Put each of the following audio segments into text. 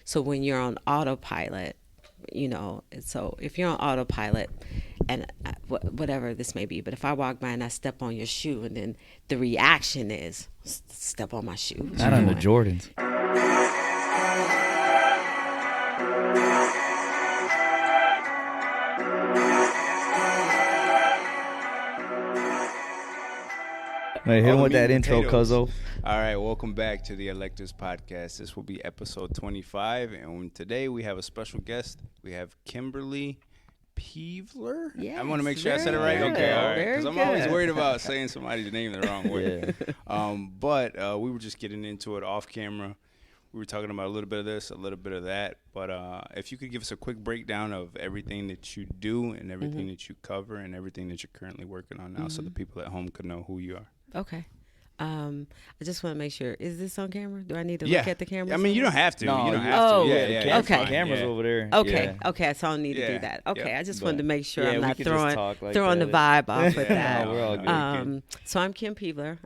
So when you're on autopilot, so if you're on autopilot and whatever this may be, but if I walk by and I step on your shoe and then the reaction is step on my shoe. What Not you on the doing? Jordans. Man, hit All him the with meat that and intro, potatoes. Cuzzo. All right, welcome back to the Electors Podcast. This will be episode 25, and today we have a special guest. We have Kimberly Peavler. Yes, I want to make sure I said it very right. good, Okay, all right, very because I'm always good. worried about saying somebody's name the wrong way. Yeah. But we were just getting into it off camera. We were talking about a little bit of this, a little bit of that. But if you could give us a quick breakdown of everything that you do and everything that you cover and everything that you're currently working on now, so the people at home could know who you are. Okay. I just want to make sure. Is this on camera? Do I need to look at the camera? I mean, you don't have to. No, you don't you- have Oh, to. Yeah, the yeah. camera- it's fine. okay. Camera's Yeah. over there. Okay. Yeah. Okay. So I don't need to Yeah, do that. Okay. yep. I just But- wanted to make sure yeah, I'm we not could just talk like throwing the that. vibe off with Yeah, that. No, we're all good. So I'm Kim Peavler.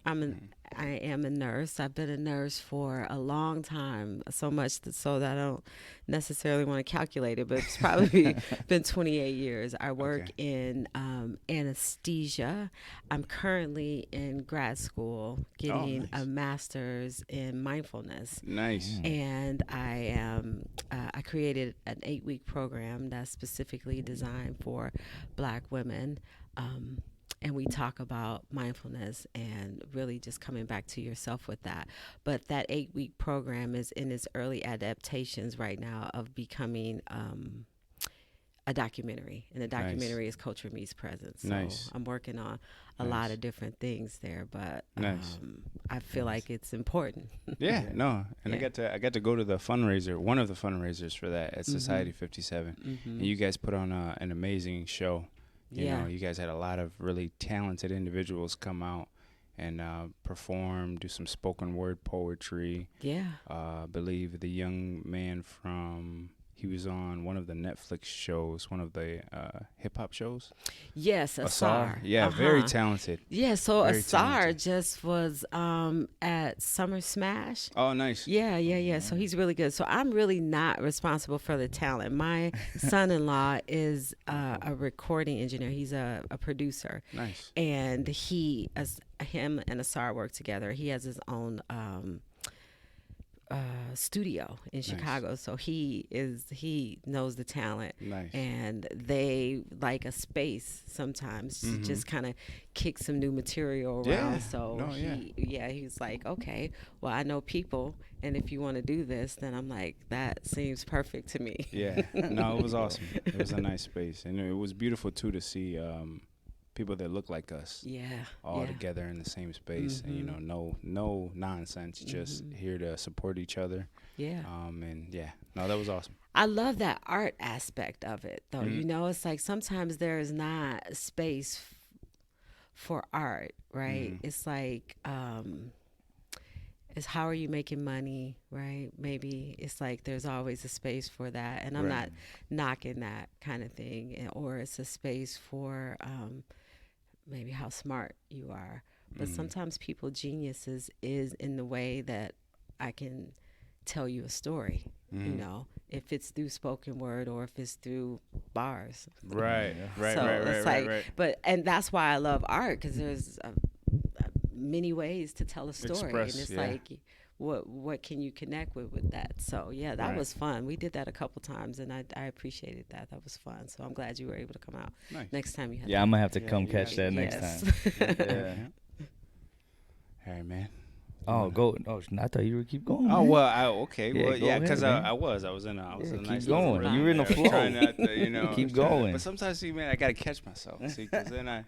I am a nurse. I've been a nurse for a long time, so much so that I don't necessarily want to calculate it, but it's probably been 28 years. I work in anesthesia. I'm currently in grad school getting nice. a master's in mindfulness. Nice. And I created an 8-week program that's specifically designed for Black women. And we talk about mindfulness and really just coming back to yourself with that. But that 8-week program is in its early adaptations right now of becoming a documentary. And the documentary is Culture Meets Presence. So Nice. I'm working on a lot of different things there, but Nice. I feel like it's important. Yeah, no, and Yeah. I got to go to the fundraiser, one of the fundraisers for that at Society 57, and you guys put on an amazing show. You know, you guys had a lot of really talented individuals come out and perform, do some spoken word poetry. Yeah. I believe the young man he was on one of the Netflix shows, one of the hip hop shows. Yes, Asar. Yeah, very talented. Yeah, so Very Asar talented. just was at Summer Smash. Oh, nice. Yeah. So he's really good. So I'm really not responsible for the talent. My son-in-law is a recording engineer. He's a producer. Nice. And him and Asar work together. He has his own studio in Chicago, so he knows the talent. Nice. And they like a space sometimes to just kind of kick some new material around. Yeah. So No, he's like, okay, well, I know people, and if you want to do this, then I'm like, that seems perfect to me. Yeah, no, it was awesome. It was a nice space, and it was beautiful too to see people that look like us all together in the same space, and no nonsense, just here to support each other. Yeah. That was awesome. I love that art aspect of it, though. It's like sometimes there is not space for art, right? It's like, it's how are you making money, right? Maybe it's like there's always a space for that, and I'm not knocking that kind of thing, or it's a space for maybe how smart you are. But sometimes geniuses is in the way that I can tell you a story, if it's through spoken word or if it's through bars. Right. But and that's why I love art, because there's many ways to tell a story. Express, and it's yeah. like, what can you connect with that? So yeah, that was fun. We did that a couple times, and I appreciated that. That was fun. So I'm glad you were able to come out. Nice. Next time you have. Yeah, I'm gonna have to come catch that next Yes. time. Yeah. All right, man. Oh, go. Oh, I thought you would keep going. Oh man. well, Yeah, well, go yeah, ahead, because man. I was in a Keep nice going. little You're in the rhythm flow. there. I was trying not to, Keep going. But sometimes, see, man, I gotta catch myself. See, because then I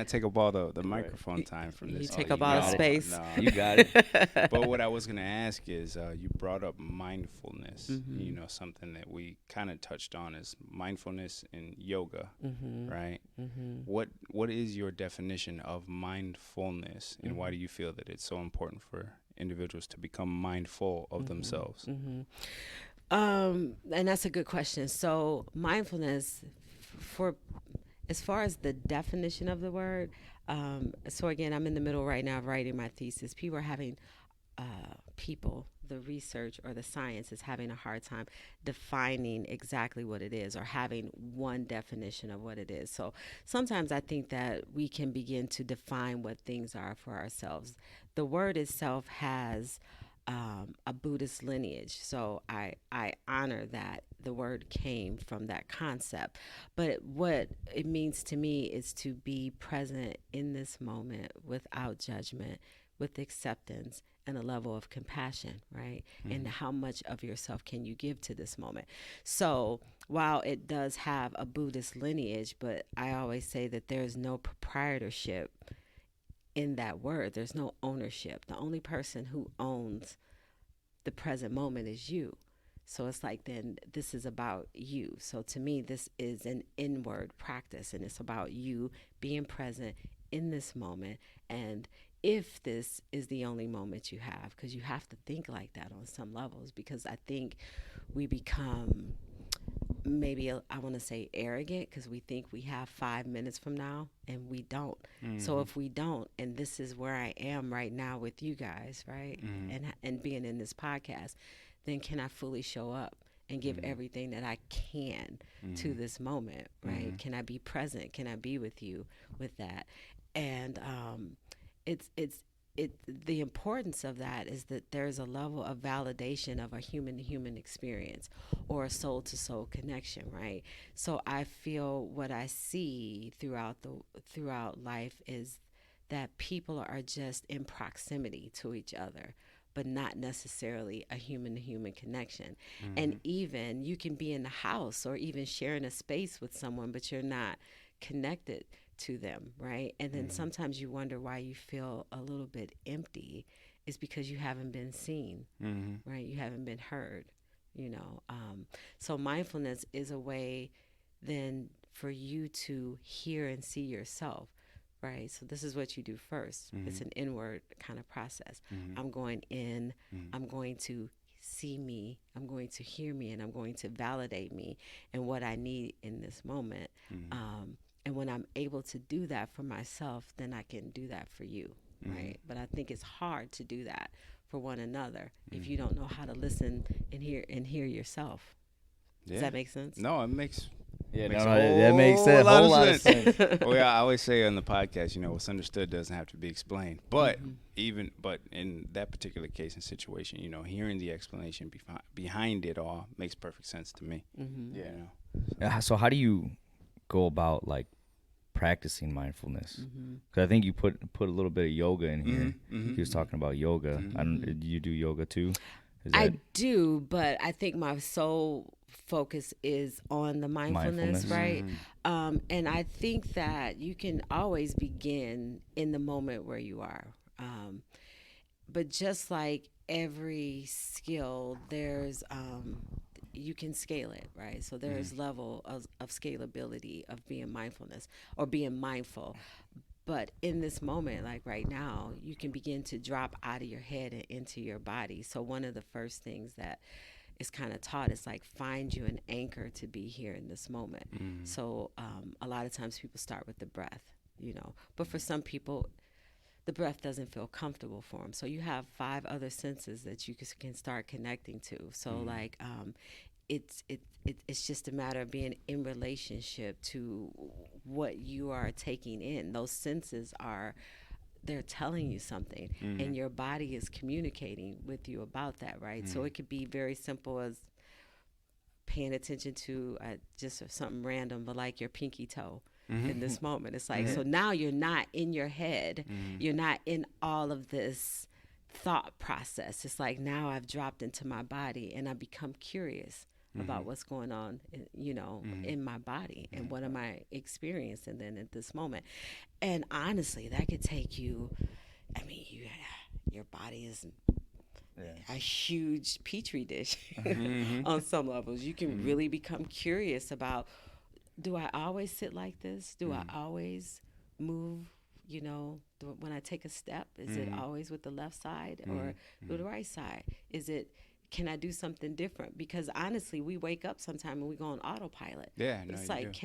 take up all the microphone time from You this. take Oh, up all the got it. space. No. You got it. But what I was gonna ask is, you brought up mindfulness. Something that we kind of touched on is mindfulness in yoga, right? What is your definition of mindfulness, and why do you feel that it's so important for individuals to become mindful of themselves? And that's a good question. So mindfulness, as far as the definition of the word, so again, I'm in the middle right now of writing my thesis. People are having the research or the science is having a hard time defining exactly what it is or having one definition of what it is. So sometimes I think that we can begin to define what things are for ourselves. The word itself has a Buddhist lineage. So I honor that the word came from that concept. But what it means to me is to be present in this moment without judgment, with acceptance and a level of compassion, right? And how much of yourself can you give to this moment? So while it does have a Buddhist lineage, but I always say that there's no proprietorship in that word. There's no ownership. The only person who owns the present moment is you. So it's like, then this is about you. So to me, this is an inward practice, and it's about you being present in this moment. And if this is the only moment you have, because you have to think like that on some levels, because I think we become maybe I want to say arrogant because we think we have 5 minutes from now and we don't. So if we don't, and this is where I am right now with you guys, right? And being in this podcast, then can I fully show up and give everything that I can to this moment, right? Can I be present? Can I be with you with that? And it's the importance of that is that there's a level of validation of a human to human experience or a soul to soul connection, right? So I feel what I see throughout life is that people are just in proximity to each other, but not necessarily a human to human connection. And even you can be in the house or even sharing a space with someone, but you're not connected to them, right? And then sometimes you wonder why you feel a little bit empty is because you haven't been seen, right? You haven't been heard, you know. So mindfulness is a way then for you to hear and see yourself, right? So this is what you do first. It's an inward kind of process. I'm going in, I'm going to see me, I'm going to hear me, and I'm going to validate me and what I need in this moment. And when I'm able to do that for myself, then I can do that for you, right? But I think it's hard to do that for one another if you don't know how to listen and hear yourself. Does that make sense? No, it makes that makes sense. a Whole lot of sense. Well, yeah, I always say on the podcast, what's understood doesn't have to be explained. But but in that particular case and situation, hearing the explanation behind it all makes perfect sense to me. So how do you go about like practicing mindfulness? Because I think you put a little bit of yoga in here. He was talking about yoga. Do you do yoga too? I do, but I think my sole focus is on the mindfulness. Right? And I think that you can always begin in the moment where you are. But just like every skill, there's you can scale it, right? So there's level of scalability of being mindfulness or being mindful. But in this moment, like right now, you can begin to drop out of your head and into your body. So one of the first things that is kind of taught is like find you an anchor to be here in this moment. So a lot of times people start with the breath, but for some people, the breath doesn't feel comfortable for them. So you have 5 other senses that you can start connecting to. So like it's just a matter of being in relationship to what you are taking in. Those senses they're telling you something, and your body is communicating with you about that, right? So it could be very simple as paying attention to just something random, but like your pinky toe. In this moment, it's like, so now you're not in your head, you're not in all of this thought process. It's like now I've dropped into my body and I become curious about what's going on, in my body and what am I experiencing then at this moment. And honestly, that could take you, your body is a huge petri dish on some levels. You can really become curious about, do I always sit like this? Do I always move, when I take a step? Is it always with the left side or with the right side? Can I do something different? Because honestly, we wake up sometime and we go on autopilot. It's like,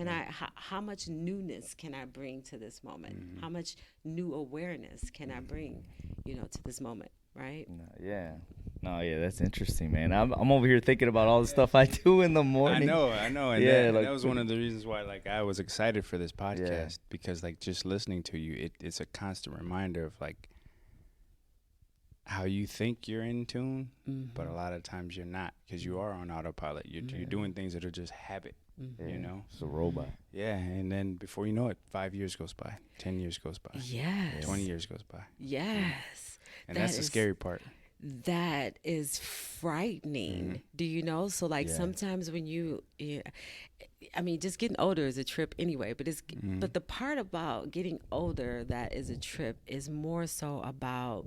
how much newness can I bring to this moment? How much new awareness can I bring, to this moment, right? Yeah. No, yeah, that's interesting, man. I'm over here thinking about all the stuff I do in the morning. I know, and, Yeah, that like was one of the reasons why, like, I was excited for this yeah, podcast because, like, just listening to you, it's a constant reminder of like how you think you're in tune, but a lot of times you're not because you are on autopilot. You're doing things that are just habit, you know. it's a robot. Yeah, and then before you know it, 5 years goes by, 10 years goes by, Yes. 20 years goes by, Yes. and that's the scary part. That is frightening. Do you know? So like Yeah. sometimes when I mean, just getting older is a trip anyway, but but the part about getting older that is a trip is more so about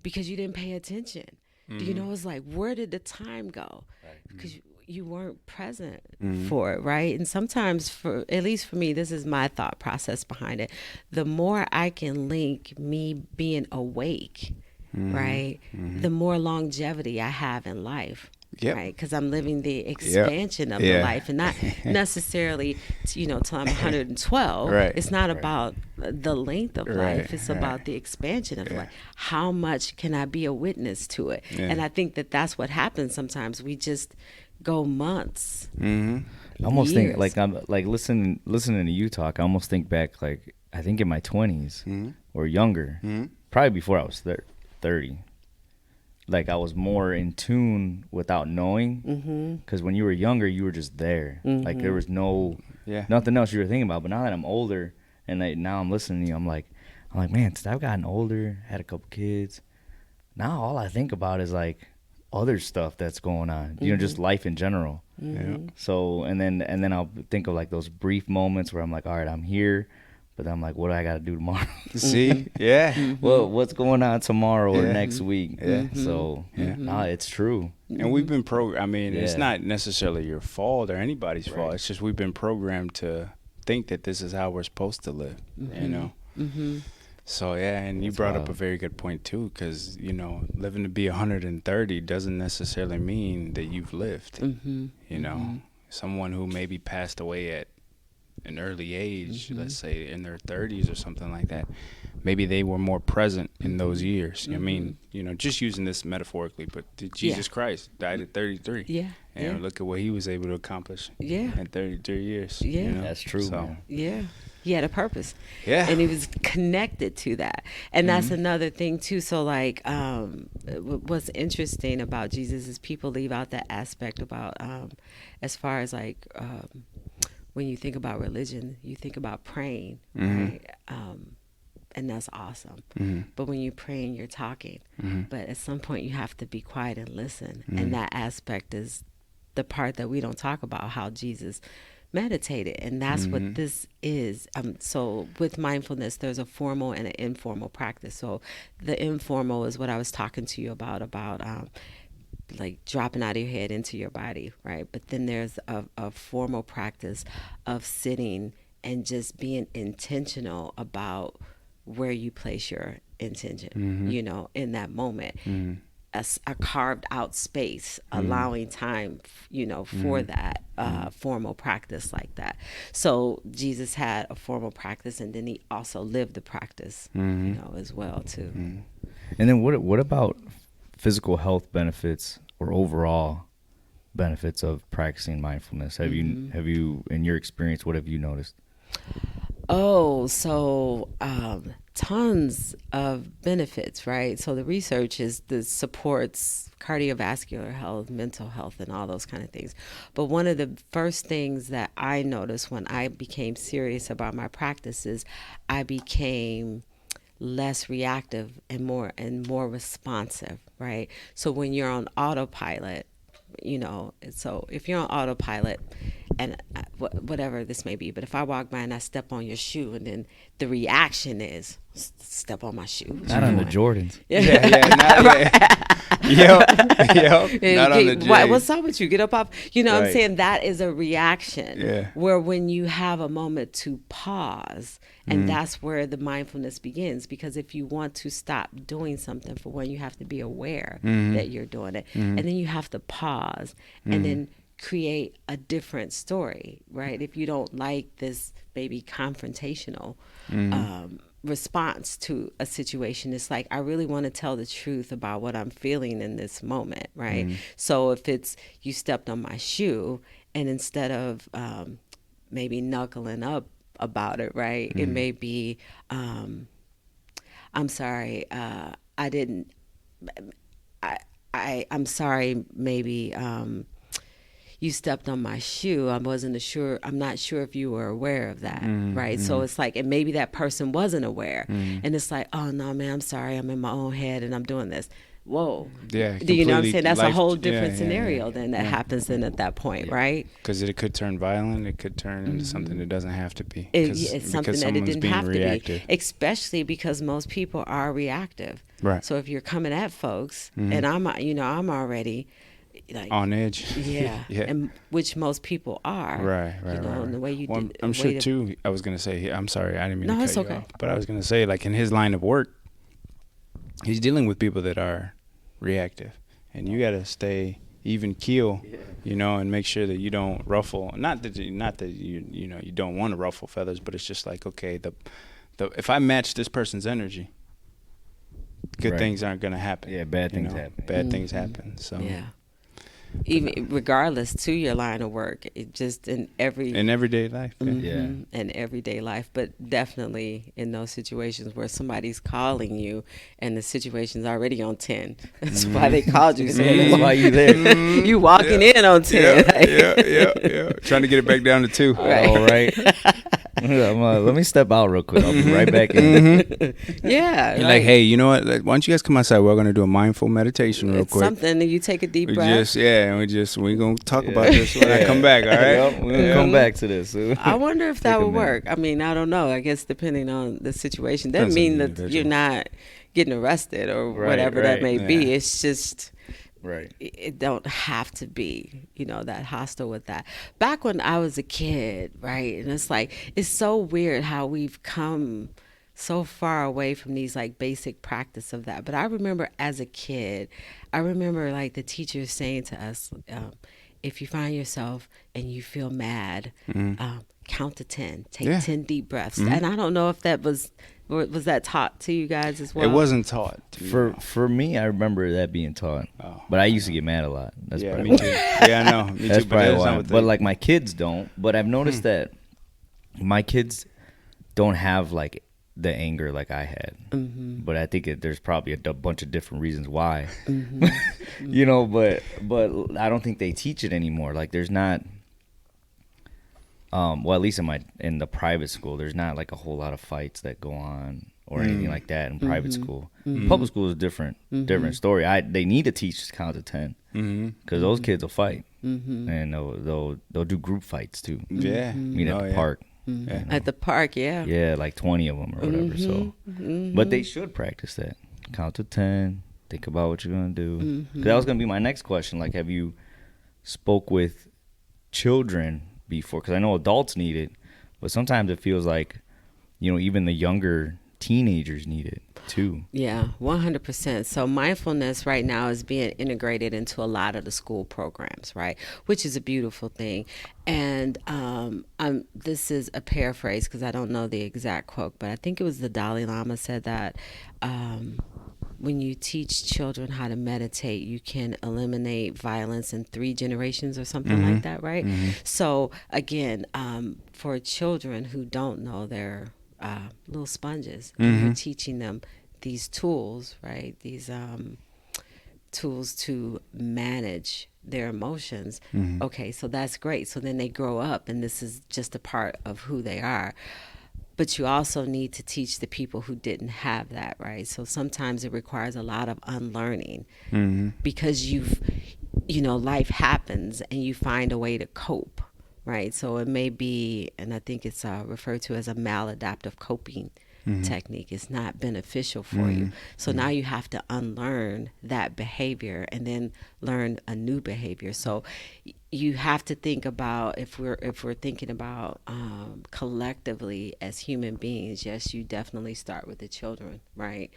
because you didn't pay attention. Do you know? It's like, where did the time go? Because you weren't present for it, right? And sometimes, for at least for me, this is my thought process behind it. The more I can link me being awake, right, the more longevity I have in life. Yep. Right, because I'm living the expansion of the life, and not necessarily, till I'm 112. Right. It's not about the length of Right, life; it's about the expansion of life. How much can I be a witness to it? Yeah. And I think that that's what happens sometimes. We just go months. I almost think Years. like I'm like listening to you talk. I almost think back like I think in my 20s or younger, probably before I was 30. Like I was more in tune without knowing, because when you were younger, you were just there. Like there was nothing else you were thinking about. But now that I'm older and now I'm listening to you, I'm like, man, since I've gotten older, had a couple kids, now all I think about is like other stuff that's going on. Just life in general. Yeah. So and then I'll think of like those brief moments where I'm like, all right, I'm here. But I'm like, what do I got to do tomorrow? See, yeah. Well, what's going on tomorrow or Yeah. next week? Yeah. So, no, it's true. And we've been I mean, it's Yeah. not necessarily your fault or anybody's fault. It's just we've been programmed to think that this is how we're supposed to live, you know? So, yeah, and you That's brought up wild. a very good point, too, because, living to be 130 doesn't necessarily mean that you've lived, you know? Someone who maybe passed away at an early age, let's say in their 30s or something like that, maybe they were more present in those years. I mean, just using this metaphorically, but Jesus Christ died at 33. Yeah. And look at what he was able to accomplish Yeah. in 33 years. Yeah. That's true, So, man. Yeah. He had a purpose. Yeah. And he was connected to that. And that's another thing too. So like what's interesting about Jesus is people leave out that aspect about as far as like when you think about religion, you think about praying, right? And that's awesome. But when you're praying, you're talking. But at some point you have to be quiet and listen. And that aspect is the part that we don't talk about, how Jesus meditated. And that's what this is. So with mindfulness, there's a formal and an informal practice. So the informal is what I was talking to you about like dropping out of your head into your body, right? But then there's a formal practice of sitting and just being intentional about where you place your intention, in that moment. A carved out space, allowing time, for that formal practice like that. So Jesus had a formal practice, and then he also lived the practice, as well too. And then what about physical health benefits or overall benefits of practicing mindfulness? Have you in your experience, what have you noticed? Oh, so tons of benefits, right? So the research supports cardiovascular health, mental health, and all those kind of things. But one of the first things that I noticed when I became serious about my practices, I became less reactive and more responsive, right? So when you're on autopilot, so if you're on autopilot and whatever this may be, but if I walk by and I step on your shoe and then the reaction is step on my shoe. Not on the Jordans. Yep. Not on the J's. What's up with you? Get up off. I'm Right. saying that is a reaction. Yeah. Where when you have a moment to pause, and that's where the mindfulness begins. Because if you want to stop doing something, for one, you have to be aware that you're doing it, and then you have to pause, and then create a different story, right? If you don't like this maybe confrontational response to a situation. It's like I really want to tell the truth about what I'm feeling in this moment, right? So if it's you stepped on my shoe, and instead of maybe knuckling up about it, right? It may be, I'm sorry, I didn't, I, I'm sorry, maybe you stepped on my shoe. I'm not sure if you were aware of that, right? So it's like, and maybe that person wasn't aware. And it's like, oh no, man, I'm sorry. I'm in my own head and I'm doing this. Whoa. Yeah, Do you know what I'm completely saying? That's a life- whole yeah, different yeah, scenario yeah, then that yeah. happens then at that point, right? Because it could turn violent. It could turn into something that doesn't have to be. It's something that it someone's didn't being have reactive. to be, especially because most people are reactive. Right. So if you're coming at folks, and I'm already like On edge. yeah, Yeah. and which most people are, Right. And the way you Well, did, I'm sure way to- too. I was gonna say. I'm sorry. I didn't mean No, to it's cut you okay. off. But I was gonna say, like in his line of work, he's dealing with people that are reactive, and you gotta stay even keel, and make sure that you don't ruffle. Not that you don't want to ruffle feathers, but it's just like, okay, the if I match this person's energy, good Right. things aren't gonna happen. Yeah, bad things happen. Bad things happen. So yeah. Even regardless to your line of work, it just in everyday life. Yeah. in everyday life, but definitely in those situations where somebody's calling you and the situation's already on 10. That's why they called you. So That's why you there. you walking in on 10. Yeah. Trying to get it back down to 2. Right. All right. Let me step out real quick. I'll be right back in. Yeah. You're like, hey, you know what? Like, why don't you guys come outside? We're gonna do a mindful meditation real it's quick. something, and you take a deep breath. We're gonna talk about this when I come back. All right. Yep, we're gonna come back to this. I wonder if that Take a would minute. work. I mean, I don't know. I guess depending on the situation, Depends doesn't on mean the that individual. you're not getting arrested or Right, whatever that right. may be. Yeah. It's just Right. it don't have to be, that hostile with that. Back when I was a kid, right? And it's like, it's so weird how we've come so far away from these like basic practice of that. But I remember as a kid, like the teachers saying to us, if you find yourself and you feel mad, count to 10, take 10 deep breaths. And I don't know if that was that taught to you guys as well? It wasn't taught to me. For me, I remember that being taught, but I used to get mad a lot. That's Yeah, probably me why. too. Yeah, I know. Me That's too. probably that's not why. what But like my kids don't. But I've noticed that my kids don't have like the anger like I had. But I think there's probably a bunch of different reasons why. But I don't think they teach it anymore. Like there's not. Well, at least in the private school, there's not like a whole lot of fights that go on or anything like that in private school. Public school is a different story. They need to teach count to 10 because those kids will fight and they'll do group fights too. Yeah. Meet at the park. At the park, yeah. Yeah, like 20 of them or whatever. So, but they should practice that. Count to 10. Think about what you're gonna do. 'Cause that was gonna be my next question. Like, have you spoke with children before? Because I know adults need it, but sometimes it feels like, even the younger teenagers need it too. Yeah, 100%. So mindfulness right now is being integrated into a lot of the school programs, right? Which is a beautiful thing. And this is a paraphrase because I don't know the exact quote, but I think it was the Dalai Lama said that when you teach children how to meditate, you can eliminate violence in 3 generations or something like that, right? So again, for children who don't know, they're little sponges. And you're teaching them these tools, right? These tools to manage their emotions. Okay, so that's great. So then they grow up, and this is just a part of who they are. But you also need to teach the people who didn't have that, right? So sometimes it requires a lot of unlearning because life happens and you find a way to cope, right? So it may be, and I think it's referred to as a maladaptive coping technique. It's not beneficial for you. So now you have to unlearn that behavior and then learn a new behavior. So you have to think about, if we're thinking about collectively as human beings, yes, you definitely start with the children, right?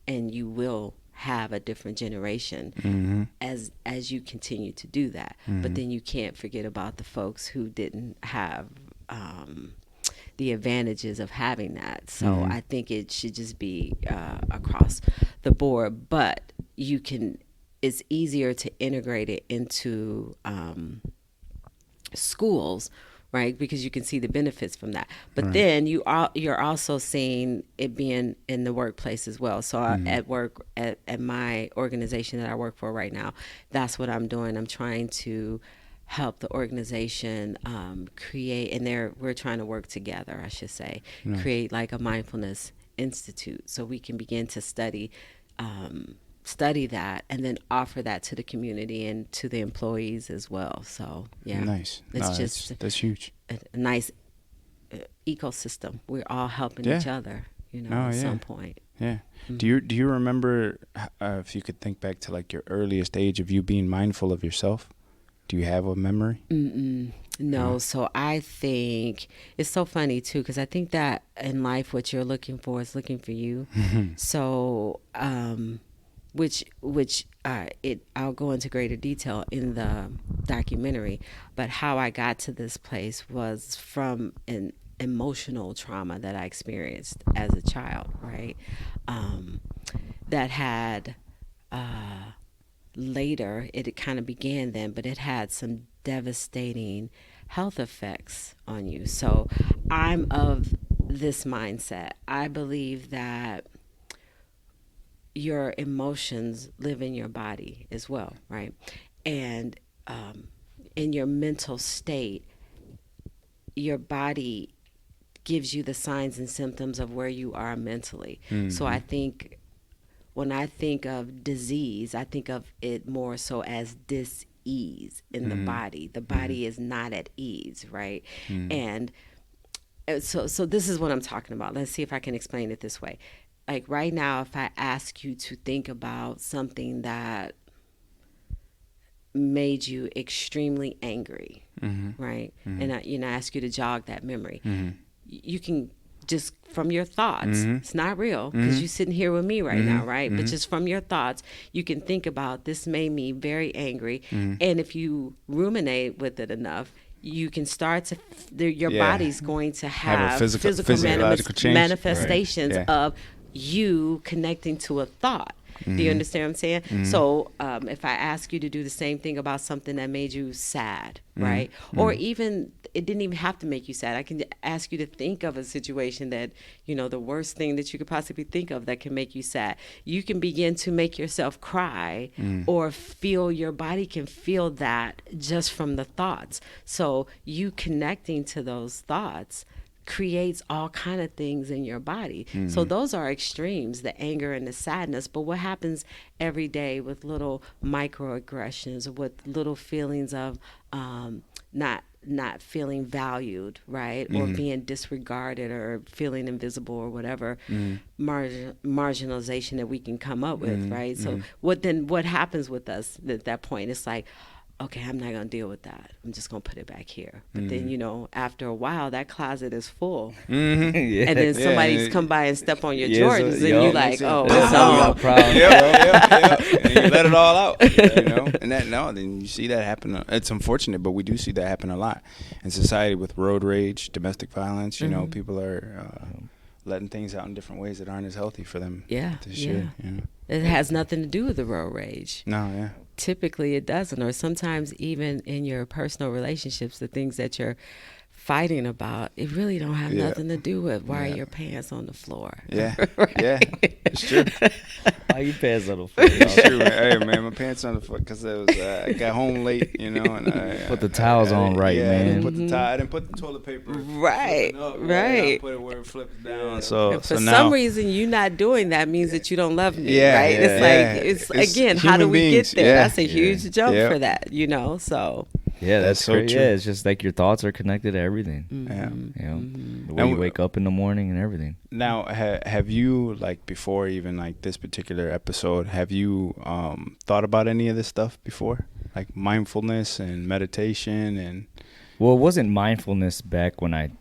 And you will have a different generation as you continue to do that. But then you can't forget about the folks who didn't have the advantages of having that. So I think it should just be across the board, but it's easier to integrate it into schools, right? Because you can see the benefits from that. But then you're also seeing it being in the workplace as well. So at work, at my organization that I work for right now, that's what I'm doing. I'm trying to help the organization create, and we're trying to work together, I should say, create like a mindfulness institute, so we can begin to study that and then offer that to the community and to the employees as well. So yeah, nice. That's huge. A nice ecosystem. We're all helping each other, at some point. Yeah. Do you remember if you could think back to like your earliest age of you being mindful of yourself? Do you have a memory? No. So I think it's so funny too, because I think that in life what you're looking for is looking for you. So I'll go into greater detail in the documentary, but how I got to this place was from an emotional trauma that I experienced as a child, right? That had later, it kind of began then, but it had some devastating health effects on you. So I'm of this mindset. I believe that your emotions live in your body as well, right? And in your mental state, your body gives you the signs and symptoms of where you are mentally. So I think when I think of disease, I think of it more so as dis-ease in the body. The body is not at ease, right? And so this is what I'm talking about. Let's see if I can explain it this way. Like right now, if I ask you to think about something that made you extremely angry, right? And I ask you to jog that memory. You can just from your thoughts, it's not real because you're sitting here with me right now, right? But just from your thoughts, you can think about, this made me very angry. And if you ruminate with it enough, you can start to, your body's going to have a physiological change. Manifestations of you connecting to a thought. Do you understand what I'm saying? So if I ask you to do the same thing about something that made you sad, right? Or even, it didn't even have to make you sad. I can ask you to think of a situation that, the worst thing that you could possibly think of that can make you sad. You can begin to make yourself cry or your body can feel that just from the thoughts. So you connecting to those thoughts creates all kind of things in your body. So those are extremes, the anger and the sadness. But what happens every day with little microaggressions, with little feelings of not feeling valued, right? Or being disregarded or feeling invisible or whatever marginalization that we can come up with, right? So what happens with us at that point? It's like, okay, I'm not going to deal with that. I'm just going to put it back here. But then, after a while, that closet is full. And then somebody's come by and step on your Jordans, and you're like, oh, it's on. And you let it all out, And then you see that happen. It's unfortunate, but we do see that happen a lot in society with road rage, domestic violence. People are letting things out in different ways that aren't as healthy for them. It has nothing to do with the road rage. No, Typically it doesn't, or sometimes even in your personal relationships, the things that you're fighting about, it really don't have nothing to do with why are your pants on the floor. It's true. Why your pants on the floor? It's true, man. Hey, man, my pants on the floor because I got home late, and I put the towels on right, man. I didn't put the toilet paper right. I put it where it flips down. So for some reason you not doing that means that you don't love me, right? It's again, how do we get there? That's a huge jump for that, so. Yeah, that's so great. true. Yeah, it's just like your thoughts are connected to everything. The way you wake up in the morning and everything. Now, have you, like, before even like this particular episode, have you thought about any of this stuff before, like mindfulness and meditation and? Well, it wasn't mindfulness back when I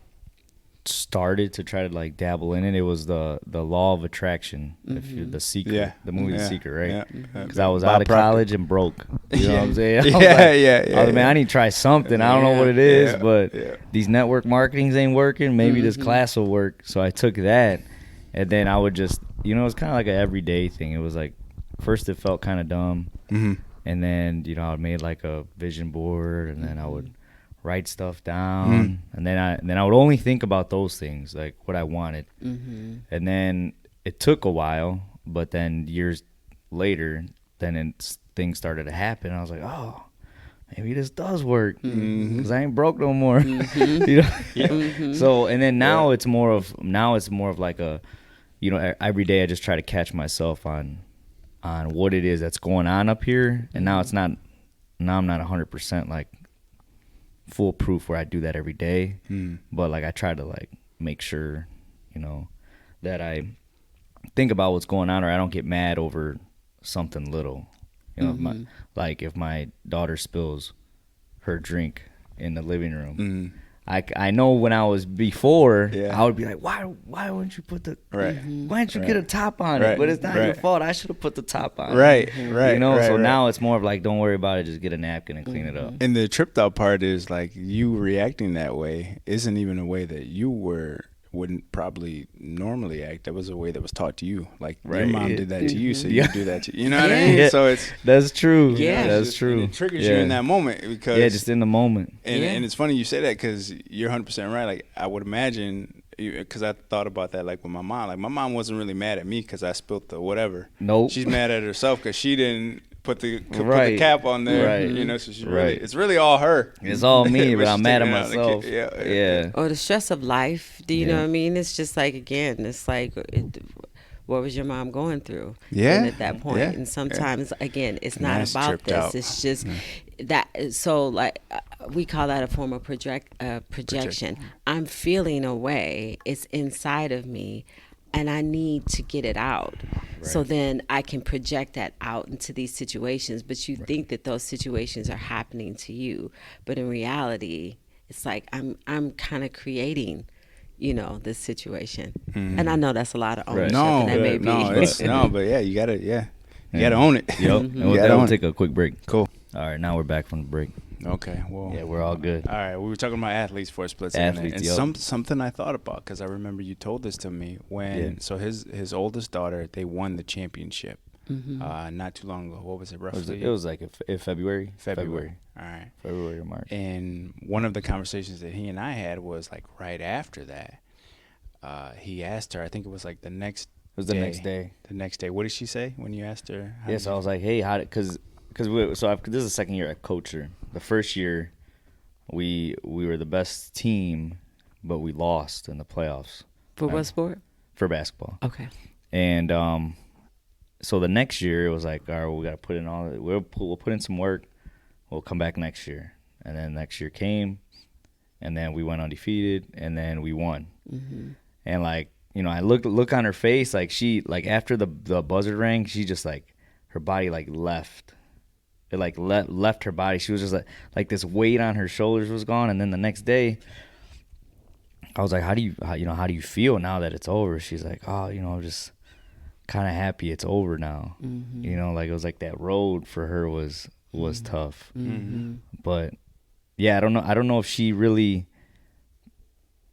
started to try to like dabble in it, it was the law of attraction. If you, The Secret, the movie The Secret, right? Because I was out of college and broke. You know what I'm saying? I was I was, man, I need to try something. I don't know what it is, but these network marketings ain't working. Maybe this class will work. So I took that, and then I would just, you know, it was kind of like an everyday thing. It was like, first it felt kind of dumb, and then, you know, I made like a vision board, and then I would write stuff down, and then I would only think about those things, like what I wanted. And then it took a while, but then years later, then things started to happen. I was like, oh, maybe this does work, because I ain't broke no more. You know? So, and then now it's more of like a, you know, every day I just try to catch myself on what it is that's going on up here. And now I'm not 100% like foolproof where I do that every day, but like I try to like make sure, you know, that I think about what's going on, or I don't get mad over something little. You know, if my daughter spills her drink in the living room, I know when I was before, I would be like, why wouldn't you put the why didn't you get a top on it? But it's not your fault. I should have put the top on it. You know, so now it's more of like, don't worry about it, just get a napkin and clean it up. And the tripped out part is like, you reacting that way isn't even a way that you wouldn't probably normally act. That was a way that was taught to you. Like your mom did that to you, so you do that to you. You know what I mean? So that's true. Yeah, that's true. It triggers you in that moment because just in the moment. And it's funny you say that, because you're 100% right. Like I would imagine, because I thought about that like with my mom. Like my mom wasn't really mad at me because I spilled the whatever. Nope. She's mad at herself because she didn't put the cap on there. You know, so it's really all her. It's all me, but I'm mad at myself. Or the stress of life. Do you know what I mean? It's just like, again, it's like, what was your mom going through? And at that point, and sometimes again, it's not about this. Out. It's just that. So like, we call that a form of projection. I'm feeling a way. It's inside of me, and I need to get it out. So then I can project that out into these situations. But you think that those situations are happening to you, but in reality, it's like I'm kind of creating, you know, this situation. And I know that's a lot of ownership. And that may be. But yeah, you gotta own it. Yep. And with that, we'll take a quick break. Cool. All right, now we're back from the break. Okay, well. Yeah, we're all good. All right, we were talking about athletes for a split second. Athletes, and something I thought about, because I remember you told this to me when, so his oldest daughter, they won the championship not too long ago. What was it, roughly? It was like in February. February. All right. February or March. And one of the conversations that he and I had was like right after that. He asked her, I think it was like the next the next day. The next day. What did she say when you asked her? So I was like, hey, because this is the second year I coached her. The first year, we were the best team, but we lost in the playoffs. For what sport? For basketball. Okay. And so the next year, it was like, all right, we got to put in we'll put in some work. We'll come back next year. And then next year came, and then we went undefeated, and then we won. And like, you know, I look on her face, like she, like after the buzzer rang, she just like, her body like left. It like left her body. She was just like this weight on her shoulders was gone. And then the next day, I was like, how do you feel now that it's over? She's like, oh, you know, I'm just kind of happy it's over now. You know, like it was like that road for her was tough. But yeah, I don't know if she really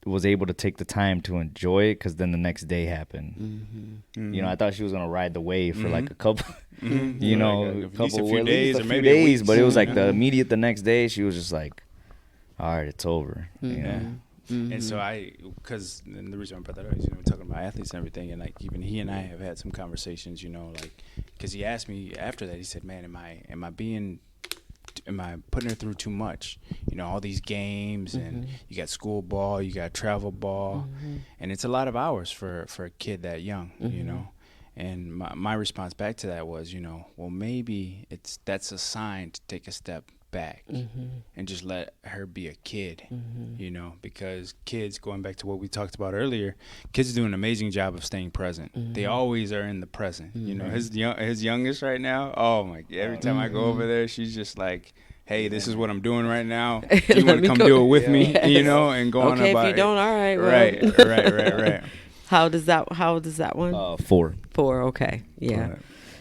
was able to take the time to enjoy it, because then the next day happened. You know, I thought she was gonna ride the wave for like a couple, you know, like a few days, or maybe days. But it was like the next day, she was just like, all right, it's over. You know. And so because the reason I brought that up is, you know, we're talking about athletes and everything, and like even he and I have had some conversations, you know, like, because he asked me after that, he said, man, am I putting her through too much? You know, all these games, and you got school ball, you got travel ball, and it's a lot of hours for a kid that young, you know. And my response back to that was, you know, well, maybe that's a sign to take a step back and just let her be a kid, you know, because kids, going back to what we talked about earlier, kids do an amazing job of staying present. They always are in the present. You know, his youngest right now, oh my, every time I go over there, she's just like, hey, this is what I'm doing right now. Do Let you want me to come go. do it with Yeah. me? You know, and go on Okay, about if you it. don't, all right. Well. Right. How does that one? 4. 4. Okay. Yeah.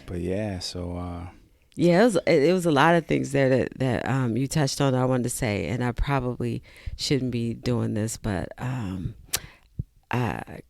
But yeah, so Yeah, it was a lot of things there that you touched on that I wanted to say, and I probably shouldn't be doing this, but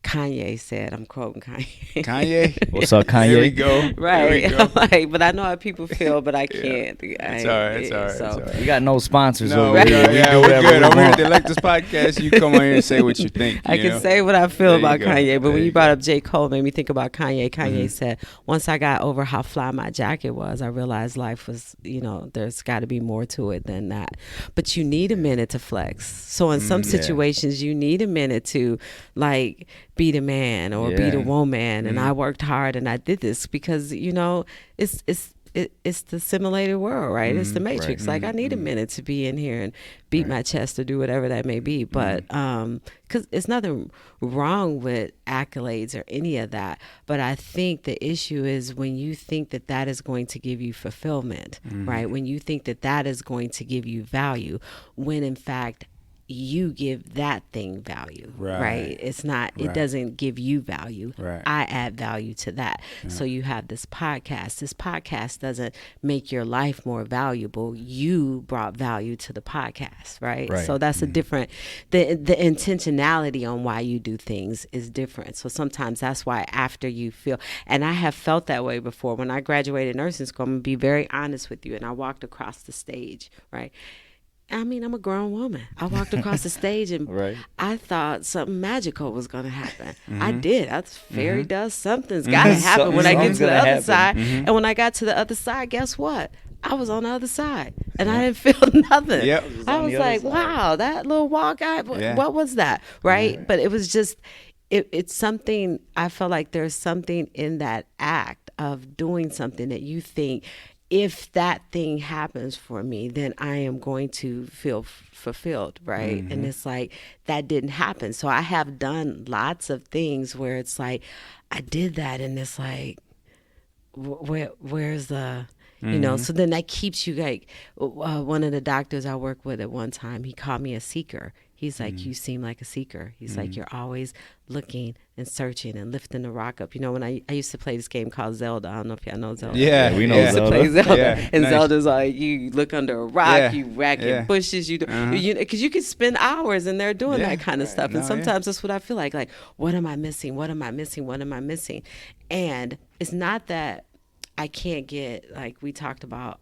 Kanye said, I'm quoting Kanye. Kanye. What's up, Kanye? There we go. Right. There we go. I'm like, but I know how people feel, but I Yeah. can't. It's all right. It's all right. So, It's all right. We got no sponsors No, over here. yeah, do we're whatever good. we Over here at want. the Electus Podcast, you come on here and say what you think. I you can know? say what I feel There you about go. Kanye, but There when you you brought go. up J. Cole, it made me think about Kanye. Kanye said, once I got over how fly my jacket was, I realized life was, there's got to be more to it than that. But you need a minute to flex. So in some situations, you need a minute to, like, be the man or be the Yeah. woman. And I worked hard and I did this because, it's the simulated world, right? It's the Matrix. Right. Like, I need a minute to be in here and beat my chest or do whatever that may be. But because it's nothing wrong with accolades or any of that. But I think the issue is when you think that that is going to give you fulfillment, right? When you think that that is going to give you value, when in fact you give that thing value, right? It's not, it doesn't give you value. Right. I add value to that. So you have this podcast. This podcast doesn't make your life more valuable. You brought value to the podcast, right? Right. So that's a different, the intentionality on why you do things is different. So sometimes that's why after you feel, and I have felt that way before. When I graduated nursing school, I'm going to be very honest with you, and I walked across the stage, right? I mean, I'm a grown woman. I walked across the stage and Right. I thought something magical was going to happen. I did. I was fairy dust. Something's got to happen when I get Something's to the gonna other happen. side. And when I got to the other side, guess what? I was on the other side and I didn't feel nothing. Yep. I on was the other like, side. wow, that little walk, what was that? Right? But it was just, it's something, I felt like there's something in that act of doing something that you think, if that thing happens for me, then I am going to feel fulfilled, right? And it's like, that didn't happen. So I have done lots of things where it's like, I did that and it's like, where's the, so then that keeps you like, one of the doctors I worked with at one time, he called me a seeker. He's like, you seem like a seeker. He's like, you're always looking and searching and lifting the rock up. When I used to play this game called Zelda. I don't know if y'all know Zelda. Yeah, we know I used to Zelda. play Zelda. Yeah, And nice. Zelda's like, you look under a rock, Yeah, you rack your yeah. bushes, because you can spend hours in there doing Yeah, that kind of stuff. no, And yeah. sometimes that's what I feel like, what am I missing? What am I missing? What am I missing? And it's not that I can't get, like we talked about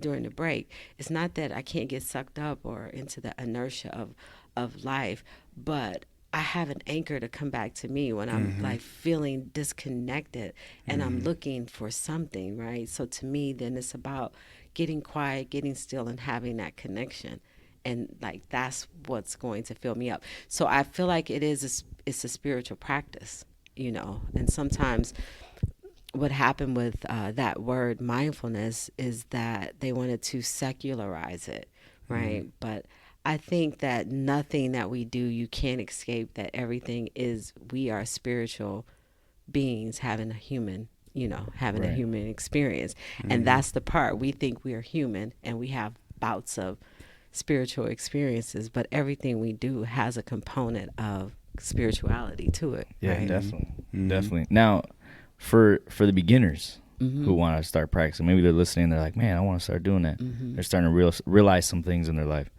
during the break, it's not that I can't get sucked up or into the inertia of life, but I have an anchor to come back to me when I'm like feeling disconnected and I'm looking for something, right? So to me, then it's about getting quiet, getting still, and having that connection. And like, that's what's going to fill me up. So I feel like it's a spiritual practice, and sometimes what happened with that word mindfulness is that they wanted to secularize it, right? But I think that nothing that we do, you can't escape that everything is, we are spiritual beings having a human, having a Right. human experience. And that's the part. We think we are human and we have bouts of spiritual experiences, but everything we do has a component of spirituality to it. Yeah, right? definitely. Now, for the beginners who want to start practicing, maybe they're listening, they're like, man, I want to start doing that. They're starting to realize some things in their life.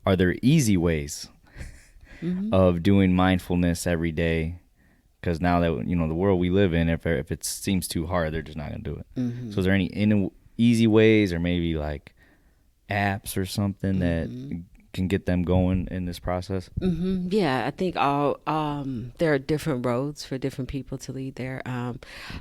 Are there easy ways of doing mindfulness every day? Because now that the world we live in, if it seems too hard, they're just not gonna do it. So is there any easy ways, or maybe like apps or something that can get them going in this process? Yeah, I think there are different roads for different people to lead there.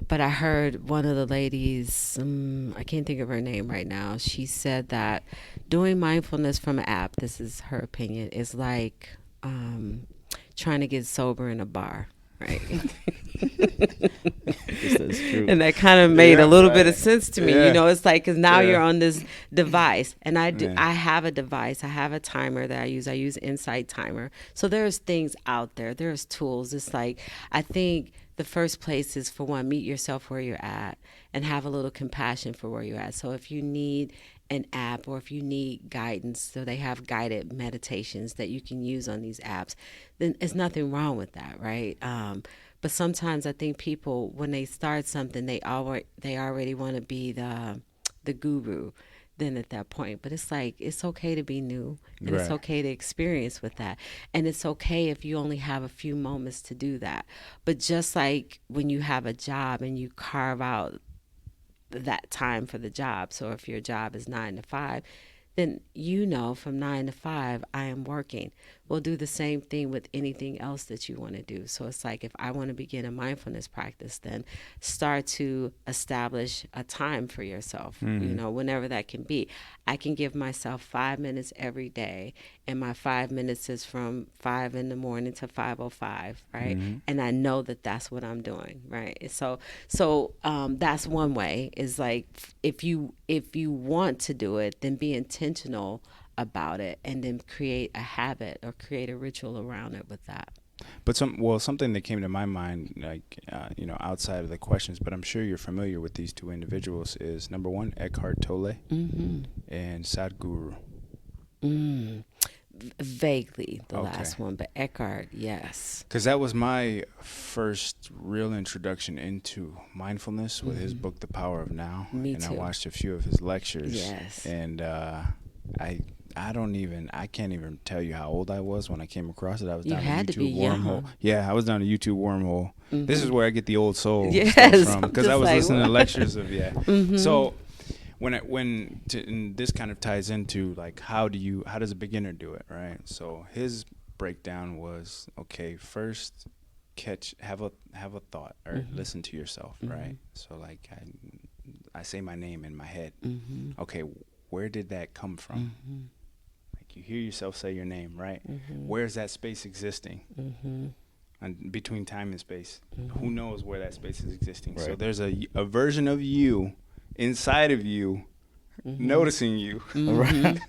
But I heard one of the ladies, I can't think of her name right now. She said that doing mindfulness from an app, this is her opinion, is like trying to get sober in a bar. Right. That's true. And that kind of made a little bit of right. sense to me. Yeah. It's like, because now Yeah. you're on this device, and I Yeah. have a device. I have a timer that I use. I use Insight Timer. So there's things out there. There's tools. It's like, I think the first place is, for one, meet yourself where you're at and have a little compassion for where you're at. So if you need an app, or if you need guidance, so they have guided meditations that you can use on these apps, then there's nothing wrong with that, right? But sometimes I think people, when they start something, they already want to be the guru then at that point. But it's like, it's okay to be new, and it's Right. okay to experience with that, and it's okay if you only have a few moments to do that. But just like when you have a job and you carve out that time for the job, so if your job is 9 to 5, then from 9 to 5 I am working. We'll do the same thing with anything else that you want to do. So it's like, if I want to begin a mindfulness practice, then start to establish a time for yourself, whenever that can be. I can give myself 5 minutes every day, and my 5 minutes is from 5 in the morning to 5:05, right? And I know that that's what I'm doing, right? So that's one way, is like, if you want to do it, then be intentional about it, and then create a habit or create a ritual around it with that. But something that came to my mind, like, outside of the questions, but I'm sure you're familiar with these two individuals, is number one, Eckhart Tolle and Sadhguru. Vaguely the Okay. last one, but Eckhart, yes. Because that was my first real introduction into mindfulness with his book, The Power of Now. Me and too. I watched a few of his lectures. Yes. And I can't even tell you how old I was when I came across it. I was You down had a to YouTube be young. wormhole. Yeah, I was down a YouTube wormhole. This is where I get the old soul Yes, stuff from, I'm because I just was like, listening to what? lectures of So and this kind of ties into, like, how does a beginner do it, right? So his breakdown was, okay, first have a thought, or listen to yourself, right? So, like, I say my name in my head. Okay, where did that come from? Like, you hear yourself say your name, right? Where is that space existing? And between time and space, who knows where that space is existing? Right. So there's a version of you inside of you, noticing you, Right.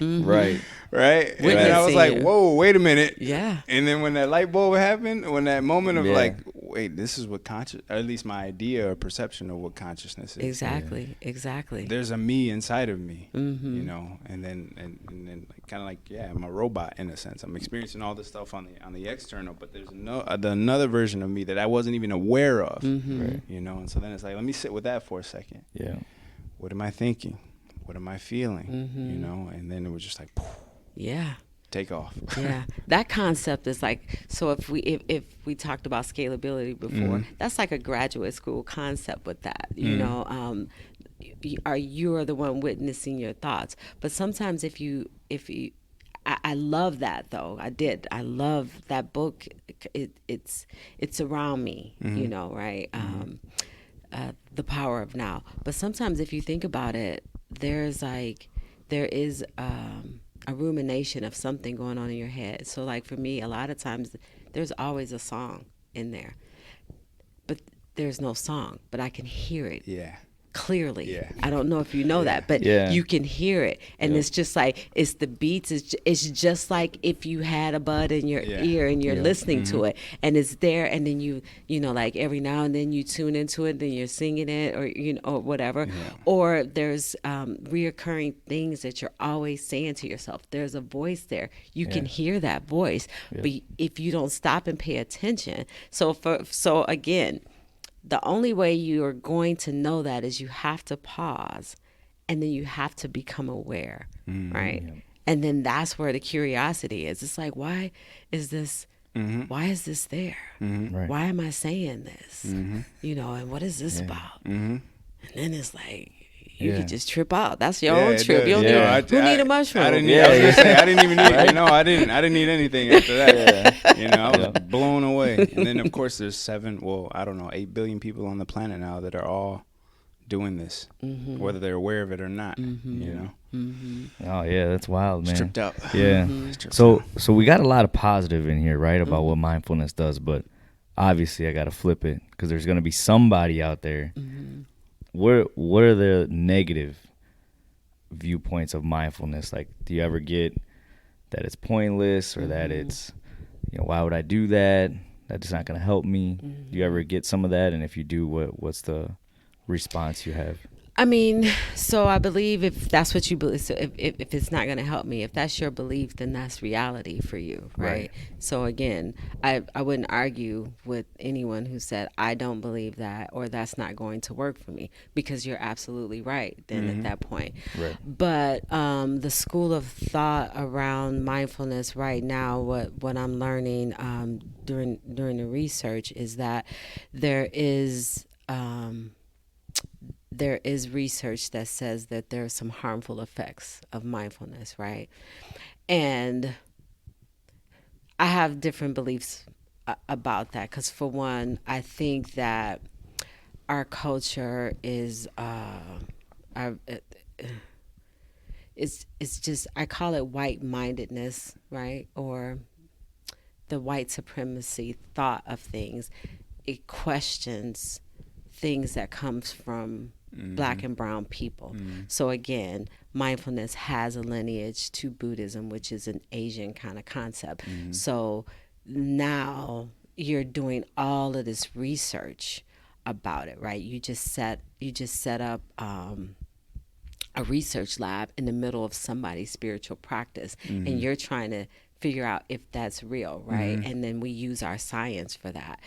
Right. right? And then I was Witnessing like, you. whoa, wait a minute. Yeah. And then when that light bulb happened, when that moment of Yeah. like, wait, this is what or at least my idea or perception of what consciousness is. Exactly. There's a me inside of me, and then like, kind of like, yeah, I'm a robot in a sense. I'm experiencing all this stuff on the external, but there's another version of me that I wasn't even aware of, Right. And so then it's like, let me sit with that for a second. Yeah. What am I thinking? What am I feeling? And then it was just like, poof, Yeah. take off. Yeah, that concept is like, so if we talked about scalability before, that's like a graduate school concept with that. You are the one witnessing your thoughts. But sometimes if you I love that though. I love that book. It's around me, right? The Power of Now. But sometimes if you think about it, there is a rumination of something going on in your head. So like for me, a lot of times there's always a song in there, but there's no song, but I can hear it Yeah. clearly. Yeah. I don't know if you know that, but Yeah. you can hear it. And it's just like, it's the beats. It's just like if you had a bud in your ear and you're listening to it, and it's there, and then you like every now and then you tune into it, then you're singing it, or or whatever. Or there's reoccurring things that you're always saying to yourself. There's a voice there. You can hear that voice, but if you don't stop and pay attention. So again, the only way you are going to know that is you have to pause, and then you have to become aware, right? Yeah. And then that's where the curiosity is. It's like, why is this there? Right. Why am I saying this? And what is this about? And then it's like, you could just trip out. That's your own trip. You don't need a mushroom. I didn't even need. I didn't need anything after that. I was blown away. And then of course there's 8 billion people on the planet now that are all doing this, whether they're aware of it or not. Oh yeah, that's wild, man. Stripped out. Yeah. So we got a lot of positive in here, right, about what mindfulness does, but obviously I got to flip it, because there's gonna be somebody out there. What are the negative viewpoints of mindfulness? Like, do you ever get that it's pointless, or that it's, why would I do that? That's not going to help me. Do you ever get some of that? And if you do, what's the response you have? I mean, so I believe if that's what you believe, so if it's not going to help me, if that's your belief, then that's reality for you, Right. right? So again, I wouldn't argue with anyone who said, I don't believe that or that's not going to work for me, because you're absolutely right then at that point. Right. But the school of thought around mindfulness right now, what I'm learning during the research is that there is. There is research that says that there are some harmful effects of mindfulness, right? And I have different beliefs about that because, for one, I think that our culture is, our, it's just, I call it white mindedness, right? Or the white supremacy thought of things. It questions things that comes from black and brown people. So again, mindfulness has a lineage to Buddhism, which is an Asian kind of concept. So now you're doing all of this research about it, right? You just set up a research lab in the middle of somebody's spiritual practice, and you're trying to figure out if that's real, right? And then we use our science for that.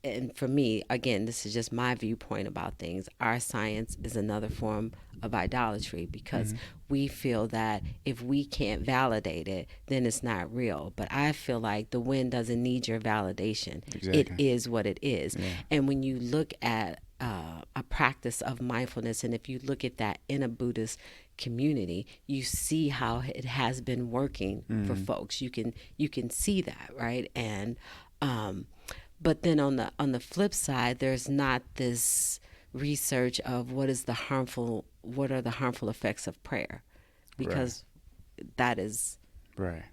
And for me, again, this is just my viewpoint about things. Our science is another form of idolatry, because we feel that if we can't validate it, then it's not real. But I feel like the wind doesn't need your validation. It Exactly. is what it is. And when you look at a practice of mindfulness, and if you look at that in a Buddhist community, you see how it has been working for folks. You can see that, right? And but then on the flip side, there's not this research of what are the harmful effects of prayer, because that is Right.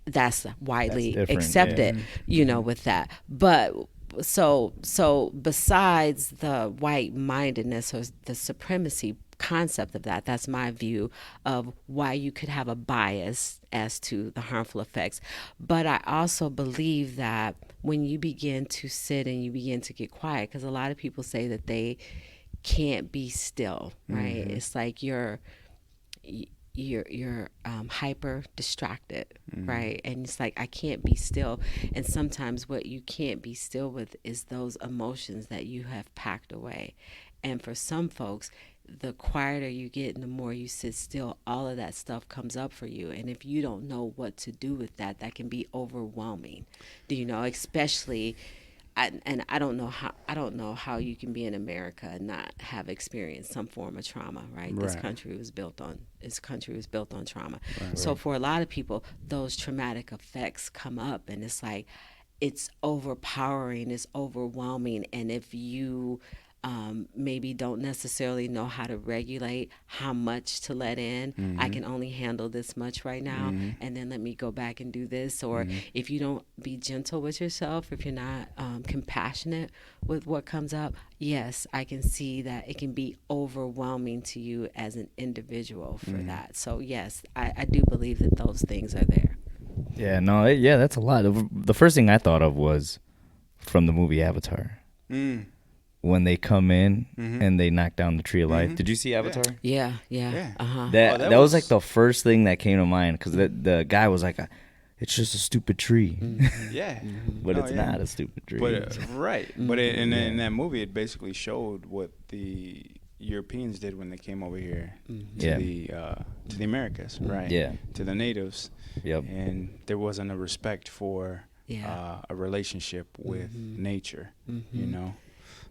that's widely different, accepted, with that. But so besides the white mindedness or the supremacy concept of that, that's my view of why you could have a bias as to the harmful effects. But I also believe that when you begin to sit and you begin to get quiet, because a lot of people say that they can't be still, right? It's like you're hyper distracted, right? And it's like, I can't be still. And sometimes what you can't be still with is those emotions that you have packed away. And for some folks, the quieter you get and the more you sit still, all of that stuff comes up for you. And if you don't know what to do with that, that can be overwhelming. Do you know? Especially, and I don't know how you can be in America and not have experienced some form of trauma, right? This Right. country was built on trauma. So for a lot of people, those traumatic effects come up, and it's like, it's overpowering, it's overwhelming. And if you maybe don't necessarily know how to regulate how much to let in, I can only handle this much right now, and then let me go back and do this. Or if you don't be gentle with yourself, if you're not compassionate with what comes up, yes, I can see that it can be overwhelming to you as an individual for that. So yes, I do believe that those things are there. Yeah, no, yeah, that's a lot. The first thing I thought of was from the movie Avatar, when they come in and they knock down the tree of life. Did you see Avatar? Yeah, Yeah. uh-huh. That was like the first thing that came to mind, because the guy was like, it's just a stupid tree, Yeah. but No, it's yeah. not a stupid tree. But right. But in that movie, it basically showed what the Europeans did when they came over here Yeah. to the Americas, right? Yeah. To the natives. Yep. And there wasn't a respect for Yeah. a relationship with nature, you know.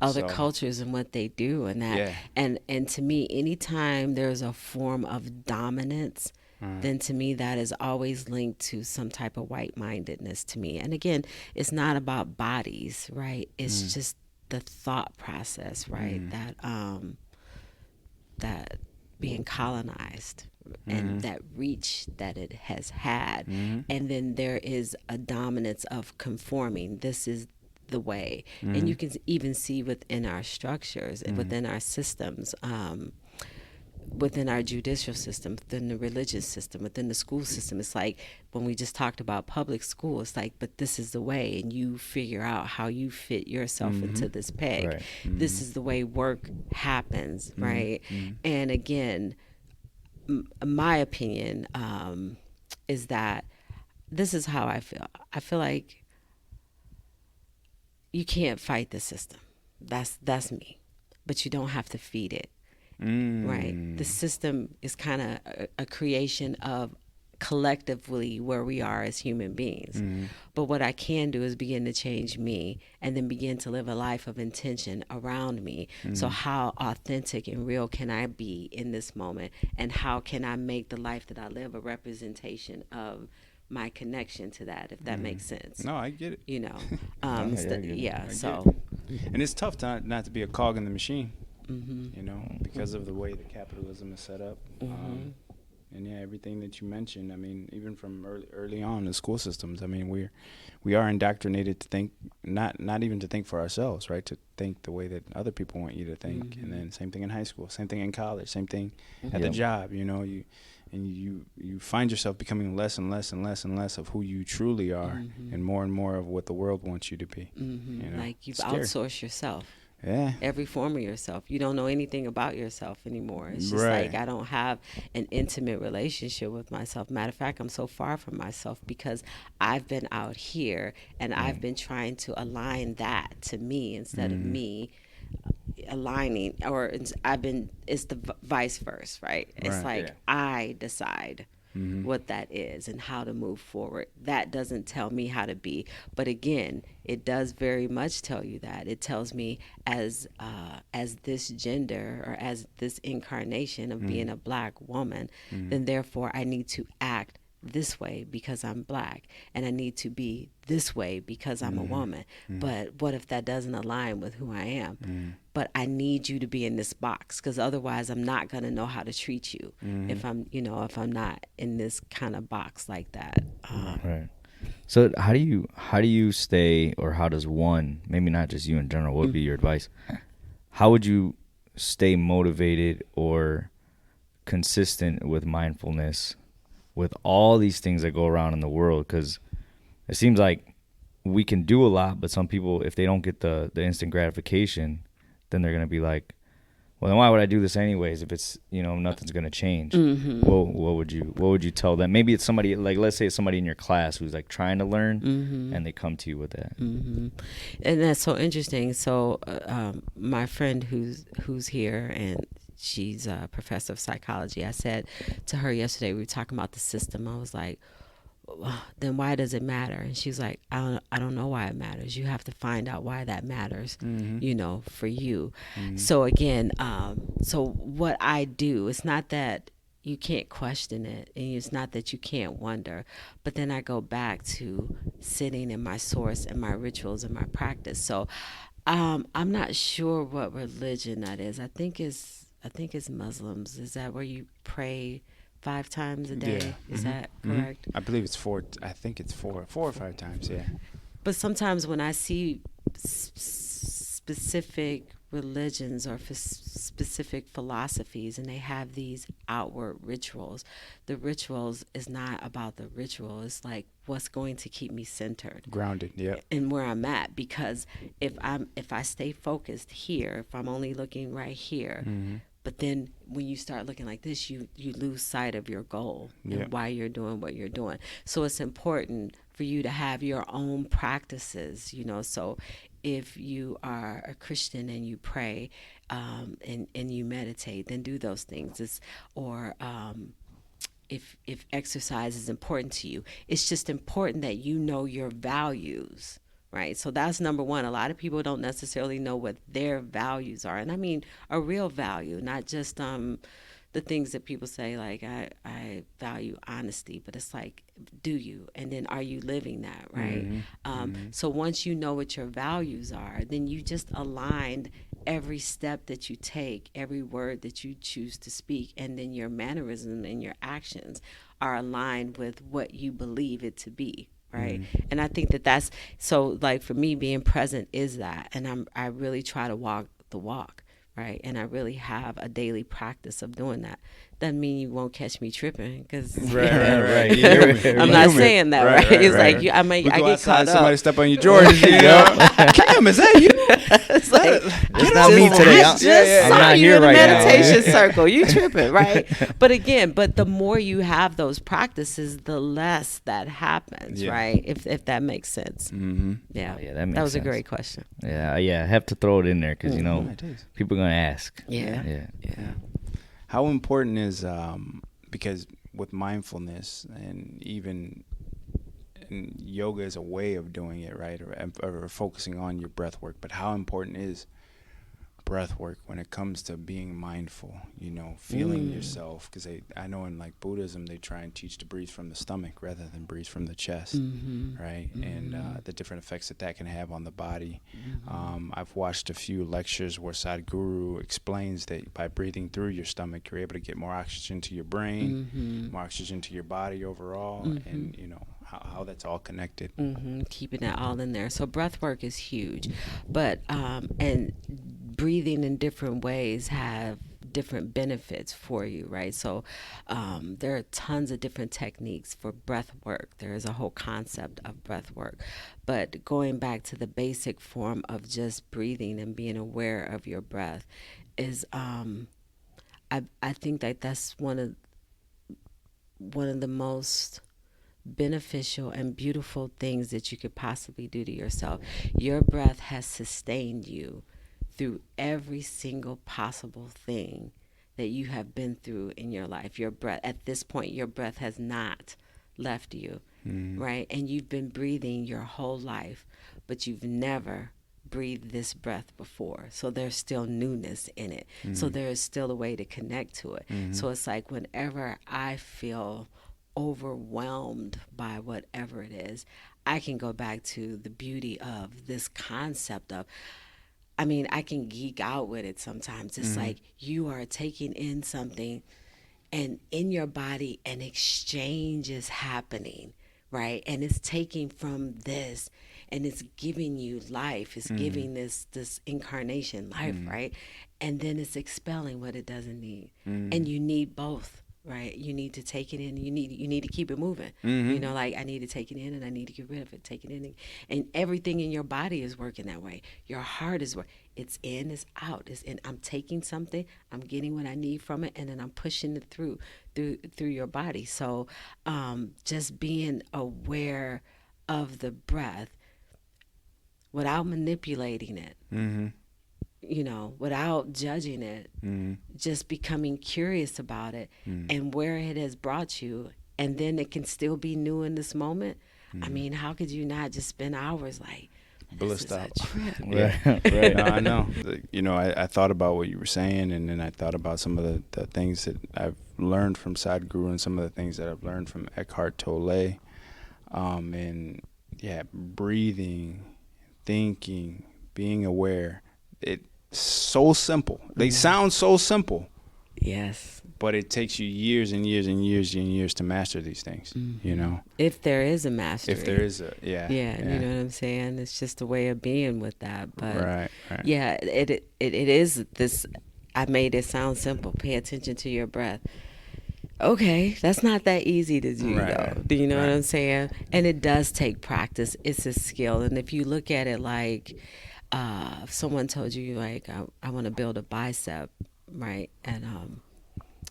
Other So, cultures and what they do, and that, Yeah. and to me, anytime there's a form of dominance, then to me that is always linked to some type of white mindedness to me. And again, it's not about bodies, right? It's just the thought process, right? That being colonized, and that reach that it has had. And then there is a dominance of conforming. This is the way. And you can even see within our structures and within our systems, within our judicial system, within the religious system, within the school system. It's like when we just talked about public school, it's like, but this is the way, and you figure out how you fit yourself into this peg. Right. This is the way work happens, right? And again, my opinion is that this is how I feel. I feel like you can't fight the system. That's me. But you don't have to feed it. Right. The system is kind of a creation of collectively where we are as human beings. But what I can do is begin to change me and then begin to live a life of intention around me. So how authentic and real can I be in this moment? And how can I make the life that I live a representation of my connection to that, if that makes sense? No, I get it. You know, I get it. yeah. I So, And it's tough not to be a cog in the machine, mhm, you know, because of the way that capitalism is set up. And yeah, everything that you mentioned, I mean, even from early on in school systems, I mean, we are indoctrinated to think, not even to think for ourselves, right? To think the way that other people want you to think. And then same thing in high school, same thing in college, same thing at the job, you know, you find yourself becoming less and less and less and less of who you truly are, and more of what the world wants you to be. You know? like you've Scary. outsourced yourself. Yeah. Every form of yourself. You don't know anything about yourself anymore. It's just Right. like I don't have an intimate relationship with myself. Matter of fact, I'm so far from myself because I've been out here and I've been trying to align that to me instead of me aligning, or it's the vice versa, right? It's Right. like Yeah. I decide what that is and how to move forward. That doesn't tell me how to be, but again, it does very much tell you that. It tells me as this gender or as this incarnation of being a black woman, then therefore I need to act this way because I'm black, and I need to be this way because I'm a woman. But what if that doesn't align with who I am? But I need you to be in this box, because otherwise I'm not going to know how to treat you if I'm not in this kind of box like that. Right. So how do you stay, or how does one, maybe not just you in general, what would be your advice? How would you stay motivated or consistent with mindfulness with all these things that go around in the world? Because it seems like we can do a lot, but some people, if they don't get the instant gratification, then they're going to be like, well, then why would I do this anyways if it's, nothing's going to change? What would you tell them? Maybe it's somebody, like, let's say it's somebody in your class who's like trying to learn and they come to you with that. And that's so interesting. So my friend who's here, and she's a professor of psychology, I said to her yesterday, we were talking about the system. I was like, well, then why does it matter? And she's like, I don't know why it matters. You have to find out why that matters, for you. So again, so what I do, it's not that you can't question it, and it's not that you can't wonder, but then I go back to sitting in my source and my rituals and my practice. So I'm not sure what religion that is. I think it's Muslims. Is that where you pray 5 times a day? Yeah. Is that correct? I believe it's 4. I think it's 4 or 5 times. Yeah. But sometimes when I see specific religions or specific philosophies, and they have these outward rituals, the rituals is not about the ritual. It's like what's going to keep me centered, Grounded. Yeah. and where I'm at. Because if I stay focused here, if I'm only looking right here, but then when you start looking like this, you lose sight of your goal and why you're doing what you're doing. So it's important for you to have your own practices, So if you are a Christian and you pray and you meditate, then do those things. If exercise is important to you, it's just important that you know your values. Right. So that's number one. A lot of people don't necessarily know what their values are. And I mean, a real value, not just the things that people say, like, I value honesty, but it's like, do you? And then are you living that? Right. So once you know what your values are, then you just aligned every step that you take, every word that you choose to speak, and then your mannerism and your actions are aligned with what you believe it to be. Right. And I think that's so, like, for me, being present is that. And I really try to walk the walk, right? And I really have a daily practice of doing that. Doesn't mean you won't catch me tripping, because Right. I'm not saying that, right? It's like I We go get outside, caught somebody up. step on your Jordans. Kim, is that you? It's like, It's not me today. I just Yeah. saw I'm not you here in a right now. meditation circle. You tripping, right? But again, the more you have those practices, the less that happens, Yeah. right? If that makes sense. Mm-hmm. Yeah. Oh, yeah, that makes was sense. a great question. Yeah, I have to throw it in there because It is. people are gonna ask. Yeah. Yeah. How important is because with mindfulness and even and yoga is a way of doing it, right? Or focusing on your breath work. But how important is breath work when it comes to being mindful, feeling yourself? Because I know in like Buddhism, they try and teach to breathe from the stomach rather than breathe from the chest, right? And the different effects that can have on the body. I've watched a few lectures where Sadhguru explains that by breathing through your stomach, you're able to get more oxygen to your brain, more oxygen to your body overall, and how that's all connected. Keeping that all in there. So breath work is huge, but and breathing in different ways have different benefits for you, right? So there are tons of different techniques for breath work. There is a whole concept of breath work, but going back to the basic form of just breathing and being aware of your breath is I think that that's one of the most beneficial and beautiful things that you could possibly do to yourself. Your breath has sustained you through every single possible thing that you have been through in your life. Your breath, at this point, your breath has not left you, right? And you've been breathing your whole life, but you've never breathed this breath before. So there's still newness in it. So there is still a way to connect to it. So it's like whenever I feel overwhelmed by whatever it is, I can go back to the beauty of this concept of, I can geek out with it sometimes. It's like you are taking in something, and in your body an exchange is happening, right? And it's taking from this, and it's giving you life. It's giving this incarnation life, right? And then it's expelling what it doesn't need. And you need both, right? You need to take it in. You need to keep it moving. Like I need to take it in and I need to get rid of it. Take it in, and everything in your body is working that way. Your heart is working. It's in, it's out. It's in. I'm taking something. I'm getting what I need from it, and then I'm pushing it through your body. So, just being aware of the breath without manipulating it. Without judging it, just becoming curious about it and where it has brought you. And then it can still be new in this moment. How could you not just spend hours like, this is a trip? Right. No, I know. I thought about what you were saying, and then I thought about some of the things that I've learned from Sadhguru and some of the things that I've learned from Eckhart Tolle. And breathing, thinking, being aware. It's so simple. They sound so simple. Yes. But it takes you years and years and years and years to master these things, If there is a mastery. If there is a, Yeah, you know what I'm saying? It's just a way of being with that. But right. Yeah, it is this. I made it sound simple. Pay attention to your breath. Okay, that's not that easy to do, though. Do you know what I'm saying? And it does take practice. It's a skill. And if you look at it like, if someone told you, like, I want to build a bicep, right? And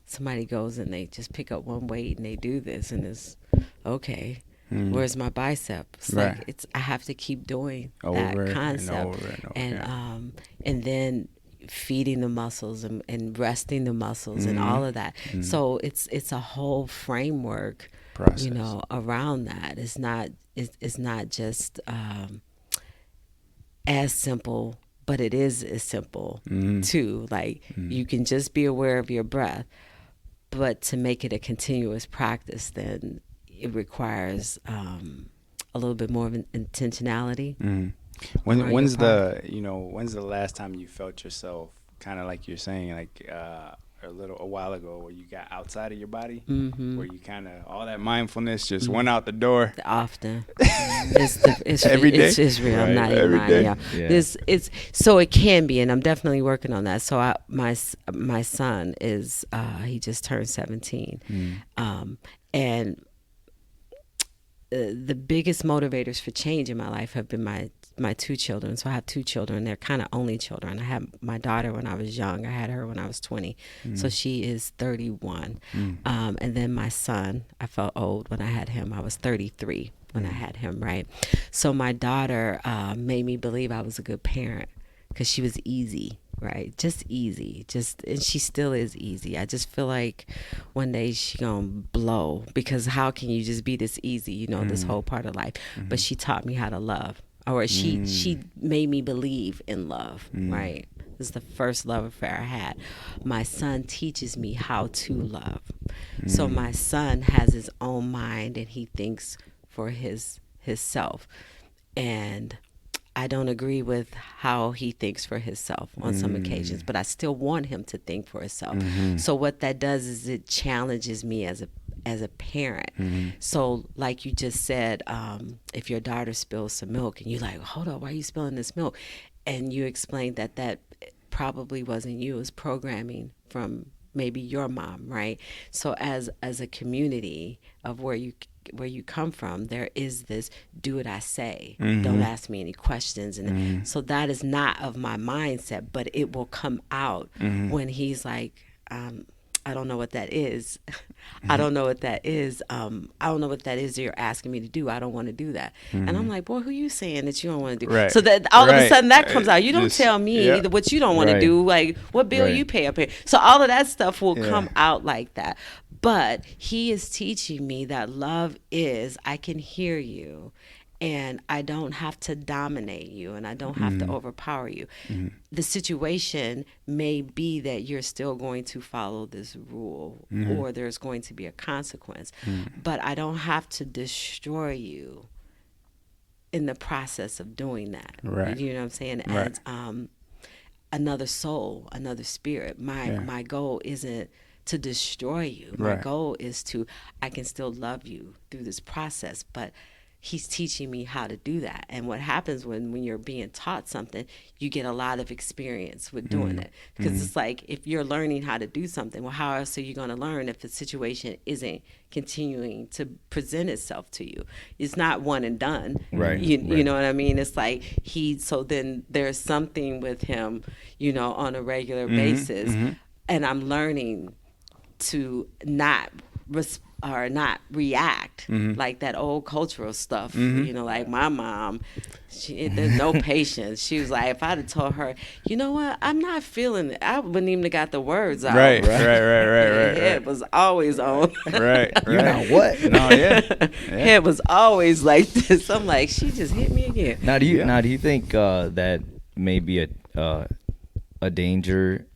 somebody goes and they just pick up one weight and they do this, and it's, okay, where's my bicep? It's like, I have to keep doing that concept. And then feeding the muscles and resting the muscles and all of that. So it's a whole framework process, around that. It's not just as simple, but it is as simple too. Like you can just be aware of your breath, but to make it a continuous practice, then it requires a little bit more of an intentionality. When's the last time you felt yourself kind of like you're saying, like a while ago where you got outside of your body, Mm-hmm. where you kind of all that mindfulness just went out the door Often. It's every day, it's real. I'm Right. not even every lying to day. y'all. Yeah. It's so it can be, and I'm definitely working on that. So my son is he just turned 17, and the biggest motivators for change in my life have been my two children. So I have two children. They're kind of only children. I had my daughter when I was young. I had her when I was 20. So she is 31. And then my son, I felt old when I had him. I was 33 when I had him, right? So my daughter made me believe I was a good parent because she was easy, right? Just easy. And she still is easy. I just feel like one day she gonna blow, because how can you just be this easy, this whole part of life? But she taught me how to love, or she made me believe in love, right? This is the first love affair I had. My son teaches me how to love. So my son has his own mind, and he thinks for his self. And I don't agree with how he thinks for himself on some occasions, but I still want him to think for himself. So what that does is it challenges me as a parent. So like you just said, if your daughter spills some milk and you're like, hold up, why are you spilling this milk? And you explained that probably wasn't you, it was programming from maybe your mom, right? So as a community of where you come from, there is this do what I say, don't ask me any questions. And so that is not of my mindset, but it will come out when he's like, I don't know what that is. I don't know what that is. I don't know what that is you're asking me to do. I don't want to do that. And I'm like, boy, who you saying that you don't want to do? Right. So that all of a Right. sudden that comes out. You don't Just- tell me yeah. what you don't want to Right. do. Like, what bill Right. you pay up here? So all of that stuff will Yeah. come out like that. But he is teaching me that love is, I can hear you, and I don't have to dominate you, and I don't have to overpower you. The situation may be that you're still going to follow this rule, or there's going to be a consequence, but I don't have to destroy you in the process of doing that. Right. You know what I'm saying? Right. As another soul, another spirit. My goal isn't to destroy you. My Right. goal is I can still love you through this process, but he's teaching me how to do that. And what happens when you're being taught something, you get a lot of experience with doing it. Because it's like, if you're learning how to do something, well, how else are you going to learn if the situation isn't continuing to present itself to you? It's not one and done. Right, You right. know what I mean? It's like so then there's something with him, on a regular basis. And I'm learning to not react like that old cultural stuff. Like my mom, there's no patience. She was like, if I'd have told her, you know what, I'm not feeling it, I wouldn't even have got the words out. Right. Right. Her head was always on. Right. You know what? No, yeah. Head was always like this. I'm like, she just hit me again. Now do you think that may be a danger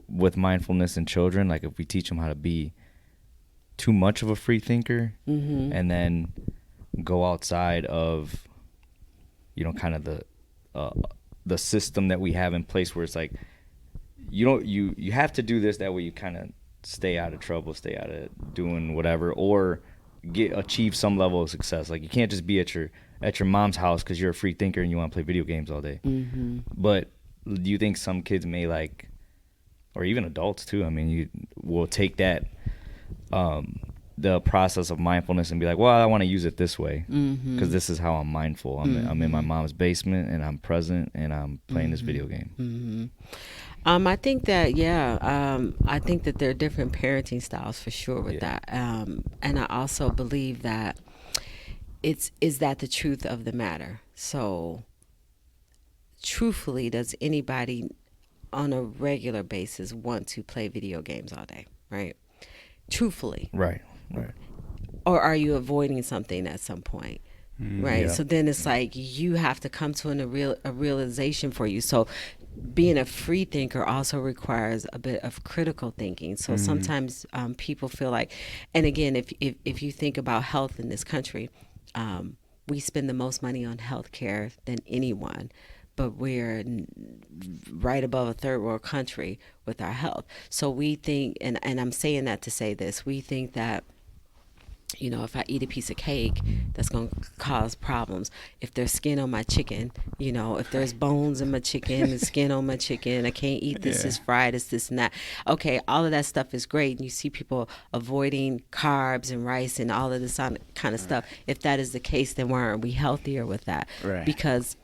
with mindfulness in children? Like if we teach them how to be too much of a free thinker, and then go outside of, kind of the system that we have in place, where it's like, you have to do this, that way you kind of stay out of trouble, stay out of doing whatever, or achieve some level of success. Like you can't just be at your mom's house because you're a free thinker and you want to play video games all day. But do you think some kids may, like, or even adults too, I mean, you will take that the process of mindfulness and be like, well, I want to use it this way because this is how I'm mindful. I'm in my mom's basement and I'm present and I'm playing this video game. I think that, I think that there are different parenting styles for sure with that. And I also believe that is that the truth of the matter? So truthfully, does anybody on a regular basis want to play video games all day, right? Truthfully. Right. Or are you avoiding something at some point? Right. Yeah. So then it's like you have to come to a realization for you. So being a free thinker also requires a bit of critical thinking. So sometimes people feel like, and again, if you think about health in this country, we spend the most money on health care than anyone. but we're right above a third world country with our health. So we think, and I'm saying that to say this, we think that, you know, if I eat a piece of cake, that's going to cause problems. If there's skin on my chicken, you know, if there's bones in my chicken, the skin on my chicken, I can't eat this, it's fried, it's this and that. Okay, all of that stuff is great. And you see people avoiding carbs and rice and all of this kind of stuff. If that is the case, then why aren't we healthier with that? Right. Because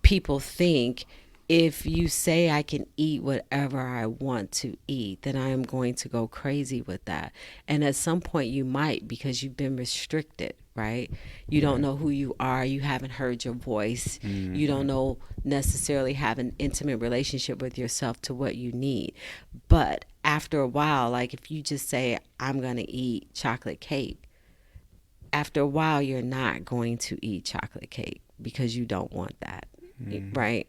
people think if you say I can eat whatever I want to eat, then I am going to go crazy with that. And at some point you might, because you've been restricted, right? You don't know who you are. You haven't heard your voice. You don't know necessarily have an intimate relationship with yourself to what you need. But after a while, like if you just say, I'm going to eat chocolate cake, after a while, you're not going to eat chocolate cake because you don't want that, right?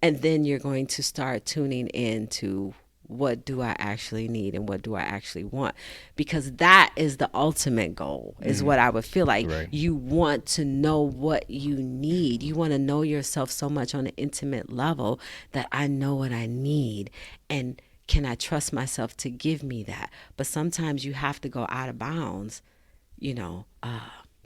And then you're going to start tuning into what do I actually need and what do I actually want? Because that is the ultimate goal, is what I would feel like. Right. You want to know what you need. You want to know yourself so much on an intimate level that I know what I need. And can I trust myself to give me that? But sometimes you have to go out of bounds, you know,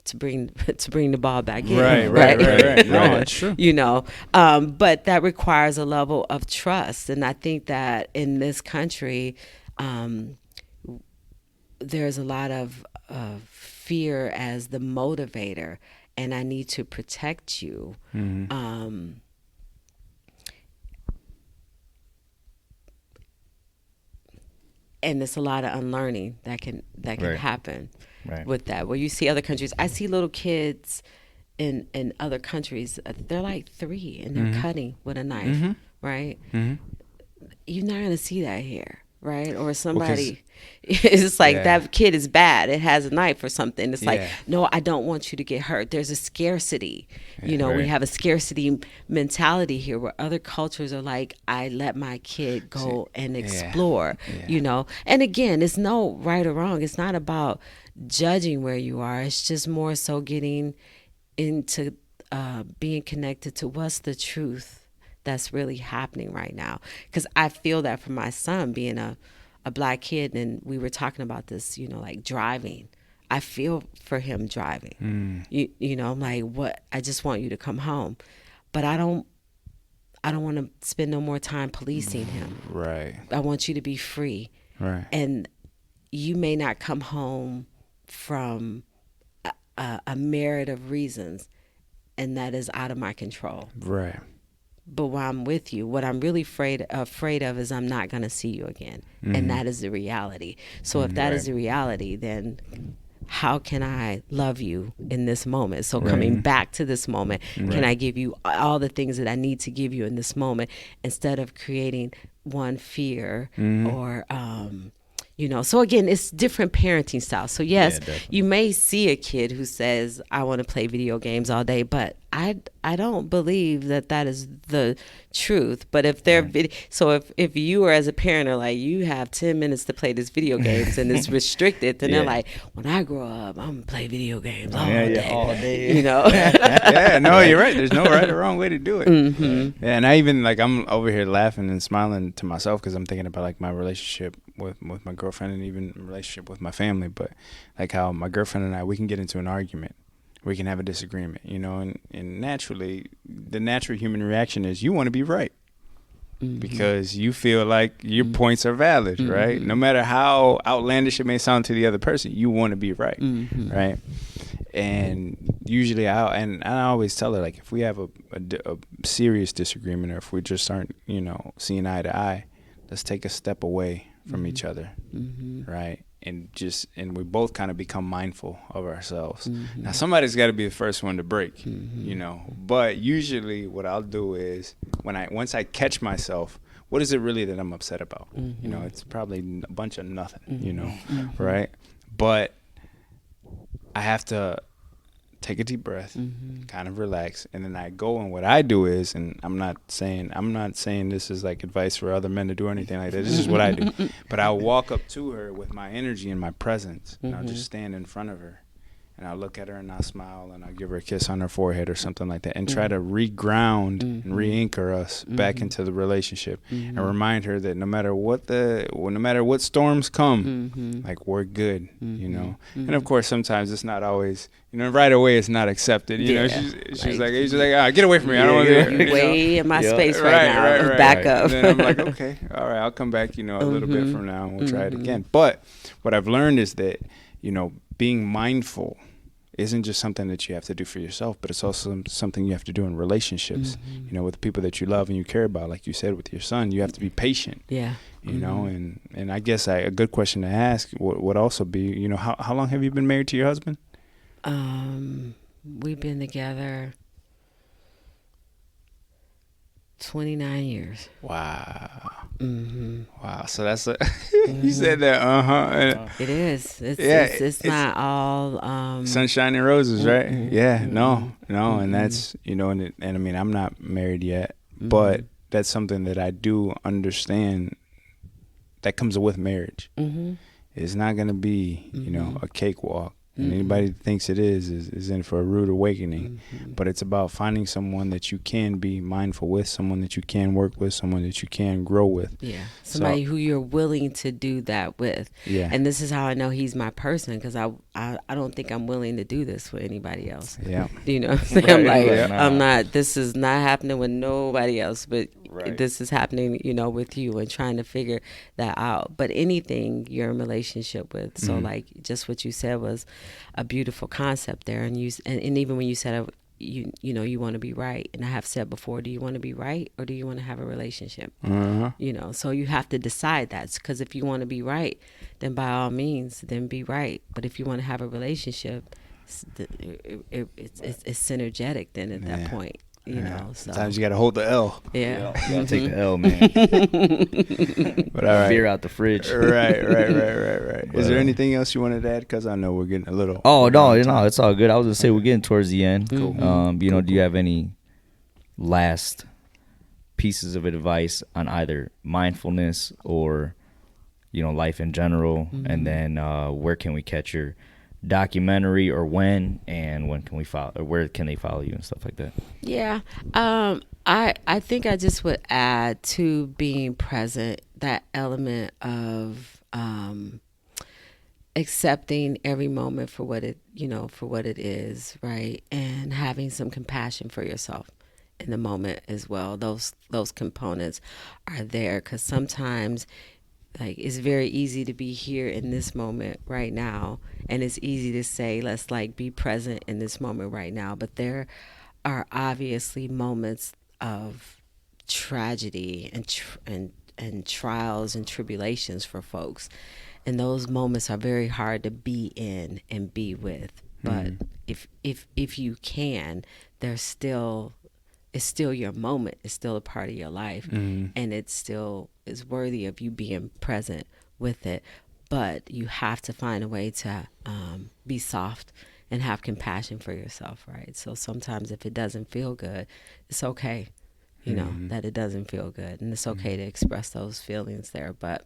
to bring the ball back in. Right. No, it's true. You know, but that requires a level of trust. And I think that in this country, there's a lot of fear as the motivator, and I need to protect you. And it's a lot of unlearning that can Right. happen. Right. With that, where you see other countries, I see little kids in other countries, they're like 3 and they're cutting with a knife, right? You're not gonna see that here, right? Or somebody, it's like that kid is bad, it has a knife or something. It's like, no, I don't want you to get hurt. There's a scarcity, you know. We have a scarcity mentality here, where other cultures are like, I let my kid go and explore, you know. And again, it's no right or wrong. It's not about judging where you are. It's just more so getting into being connected to what's the truth that's really happening right now. Because I feel that for my son, being a black kid, and we were talking about this, you know, like driving. I feel for him driving. You know, I'm like, what? I just want you to come home, but I don't want to spend no more time policing him. Right. I want you to be free. Right. And you may not come home from a merit of reasons, and that is out of my control. Right. But while I'm with you, what I'm really afraid of is I'm not going to see you again. And that is the reality. So if that is the reality, then how can I love you in this moment? So coming back to this moment, can I give you all the things that I need to give you in this moment, instead of creating one fear or you know. So again, it's different parenting styles. So yes, you may see a kid who says, I want to play video games all day, but I don't believe that is the truth. But if they're so if you are, as a parent, are like, you have 10 minutes to play this video games and it's restricted, then they're like, when I grow up, I'm gonna play video games all day. All day. You know. No, you're right. There's no right or wrong way to do it. Yeah, and I even, like, I'm over here laughing and smiling to myself because I'm thinking about, like, my relationship with my girlfriend, and even relationship with my family. But like how my girlfriend and I, we can get into an argument, we can have a disagreement, you know, and naturally, the natural human reaction is you want to be right. Because you feel like your points are valid, right? No matter how outlandish it may sound to the other person, you want to be right, right? And usually I always tell her, like, if we have a serious disagreement, or if we just aren't, you know, seeing eye to eye, let's take a step away from each other, right? And we both kind of become mindful of ourselves. Now, somebody's got to be the first one to break, you know. But usually what I'll do is, once I catch myself, what is it really that I'm upset about? You know, it's probably a bunch of nothing, you know, right? But I have to take a deep breath, kind of relax, and then I go, and what I do is, and I'm not saying this is like advice for other men to do or anything like that. This is what I do. But I'll walk up to her with my energy and my presence, and I'll just stand in front of her, and I'll look at her and I'll smile and I'll give her a kiss on her forehead or something like that, and try to re-ground and re-anchor us back into the relationship, and remind her that no matter what storms come, like, we're good, you know. And of course, sometimes it's not always, you know, right away it's not accepted. You know, she's like, get away from me. I don't want to be you way in my space right now. Back up. And then I'm like, okay, all right, I'll come back, you know, a little bit from now, and we'll try it again. But what I've learned is that, you know, being mindful isn't just something that you have to do for yourself, but it's also something you have to do in relationships, you know, with the people that you love and you care about. Like you said, with your son, you have to be patient. Yeah. You know, and I guess a good question to ask would also be, you know, how long have you been married to your husband? We've been together 29 years. Wow. Wow. So that's you said that. It is. It's not all sunshine and roses, right? Yeah. No. And that's, you know, and I mean, I'm not married yet, but that's something that I do understand that comes with marriage. It's not going to be, you know, a cakewalk. And anybody that thinks it is in for a rude awakening. But it's about finding someone that you can be mindful with, someone that you can work with, someone that you can grow with. Yeah, somebody who you're willing to do that with. Yeah. And this is how I know he's my person, because I don't think I'm willing to do this with anybody else. Yeah. You know what I'm saying? Right, I'm like, I'm not, this is not happening with nobody else, but this is happening, you know, with you, and trying to figure that out. But anything you're in relationship with. So like just what you said was a beautiful concept there. And even when you said, you know, you want to be right. And I have said before, do you want to be right, or do you want to have a relationship? You know, so you have to decide that, because if you want to be right, then by all means, then be right. But if you want to have a relationship, it's synergetic then at that point. You know, so sometimes you got to hold the L. Yeah, you got to take the L, man. But all right, beer out the fridge. Right. Is there anything else you wanted to add? Because I know we're getting a little. Oh no, it's all good. I was gonna say we're getting towards the end. Cool. You know, do you have any last pieces of advice on either mindfulness or, you know, life in general? And then where can we catch your documentary, or when, and when can we follow, or where can they follow you and stuff like that? Yeah. I think I just would add to being present that element of accepting every moment for what it is, right? And having some compassion for yourself in the moment as well. Those components are there, because sometimes, like, it's very easy to be here in this moment right now, and it's easy to say, let's like be present in this moment right now. But there are obviously moments of tragedy and trials and tribulations for folks, and those moments are very hard to be in and be with. But if you can, it's still your moment. It's still a part of your life, and it still is worthy of you being present with it. But you have to find a way to be soft and have compassion for yourself, right? So sometimes if it doesn't feel good, it's okay, you know, that it doesn't feel good, and it's okay to express those feelings there. But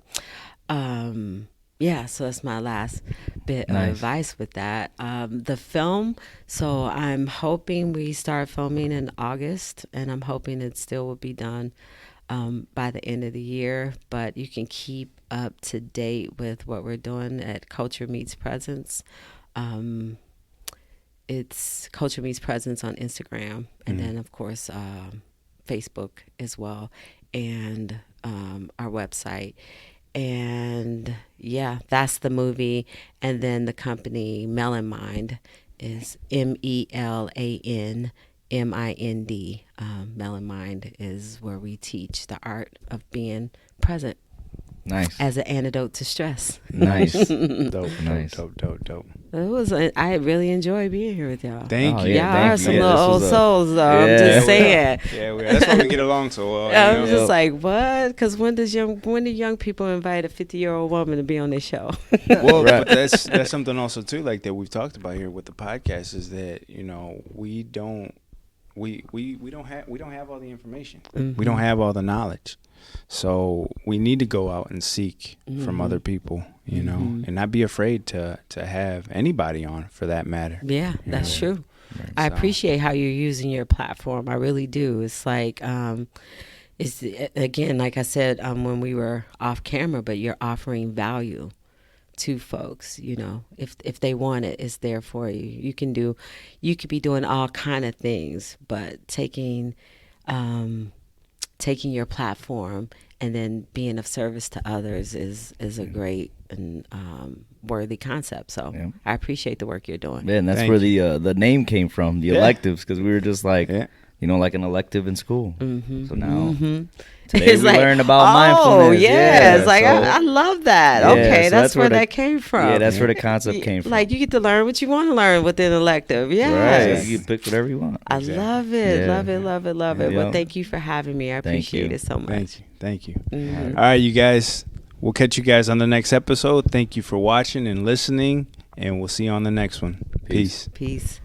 yeah, so that's my last bit of advice with that. The film, so I'm hoping we start filming in August, and I'm hoping it still will be done by the end of the year. But you can keep up to date with what we're doing at Culture Meets Presence. It's Culture Meets Presence on Instagram, and then of course Facebook as well, and our website. And yeah, that's the movie. And then the company Melon Mind is MELANMIND. Melon Mind is where we teach the art of being present. Nice. As an antidote to stress. Nice. Dope. I really enjoy being here with y'all. Thank you. Y'all are some little old souls, though. I'm just saying. That's why we get along so well. I'm just like, what? Because when do young people invite a 50-year-old woman to be on their show? Well, but that's something also too, like that we've talked about here with the podcast, is that, you know, we don't we don't have all the information. Mm-hmm. We don't have all the knowledge. So we need to go out and seek from other people, you know, and not be afraid to have anybody on, for that matter. Yeah, that's true. Right. I appreciate how you're using your platform. I really do. It's like, it's again, like I said, when we were off camera, but you're offering value to folks. You know, if they want it, it's there for you. You could be doing all kind of things, but taking your platform and then being of service to others is a great and worthy concept. So I appreciate the work you're doing. Yeah, and that's where the name came from, the electives, because we were just like, you know, like an elective in school. Mm-hmm. So now today it's we like, learned about mindfulness. Oh, yeah. It's like, so, I love that. Yeah, okay, so that's where that came from. Yeah, that's where the concept came from. Like, you get to learn what you want to learn within elective. Yes. Right. You can pick whatever you want. I love it. Yeah. Love it, love it, love it. Yeah. Well, thank you for having me. I appreciate it so much. Thank you. Mm-hmm. All right, you guys. We'll catch you guys on the next episode. Thank you for watching and listening, and we'll see you on the next one. Peace. Peace.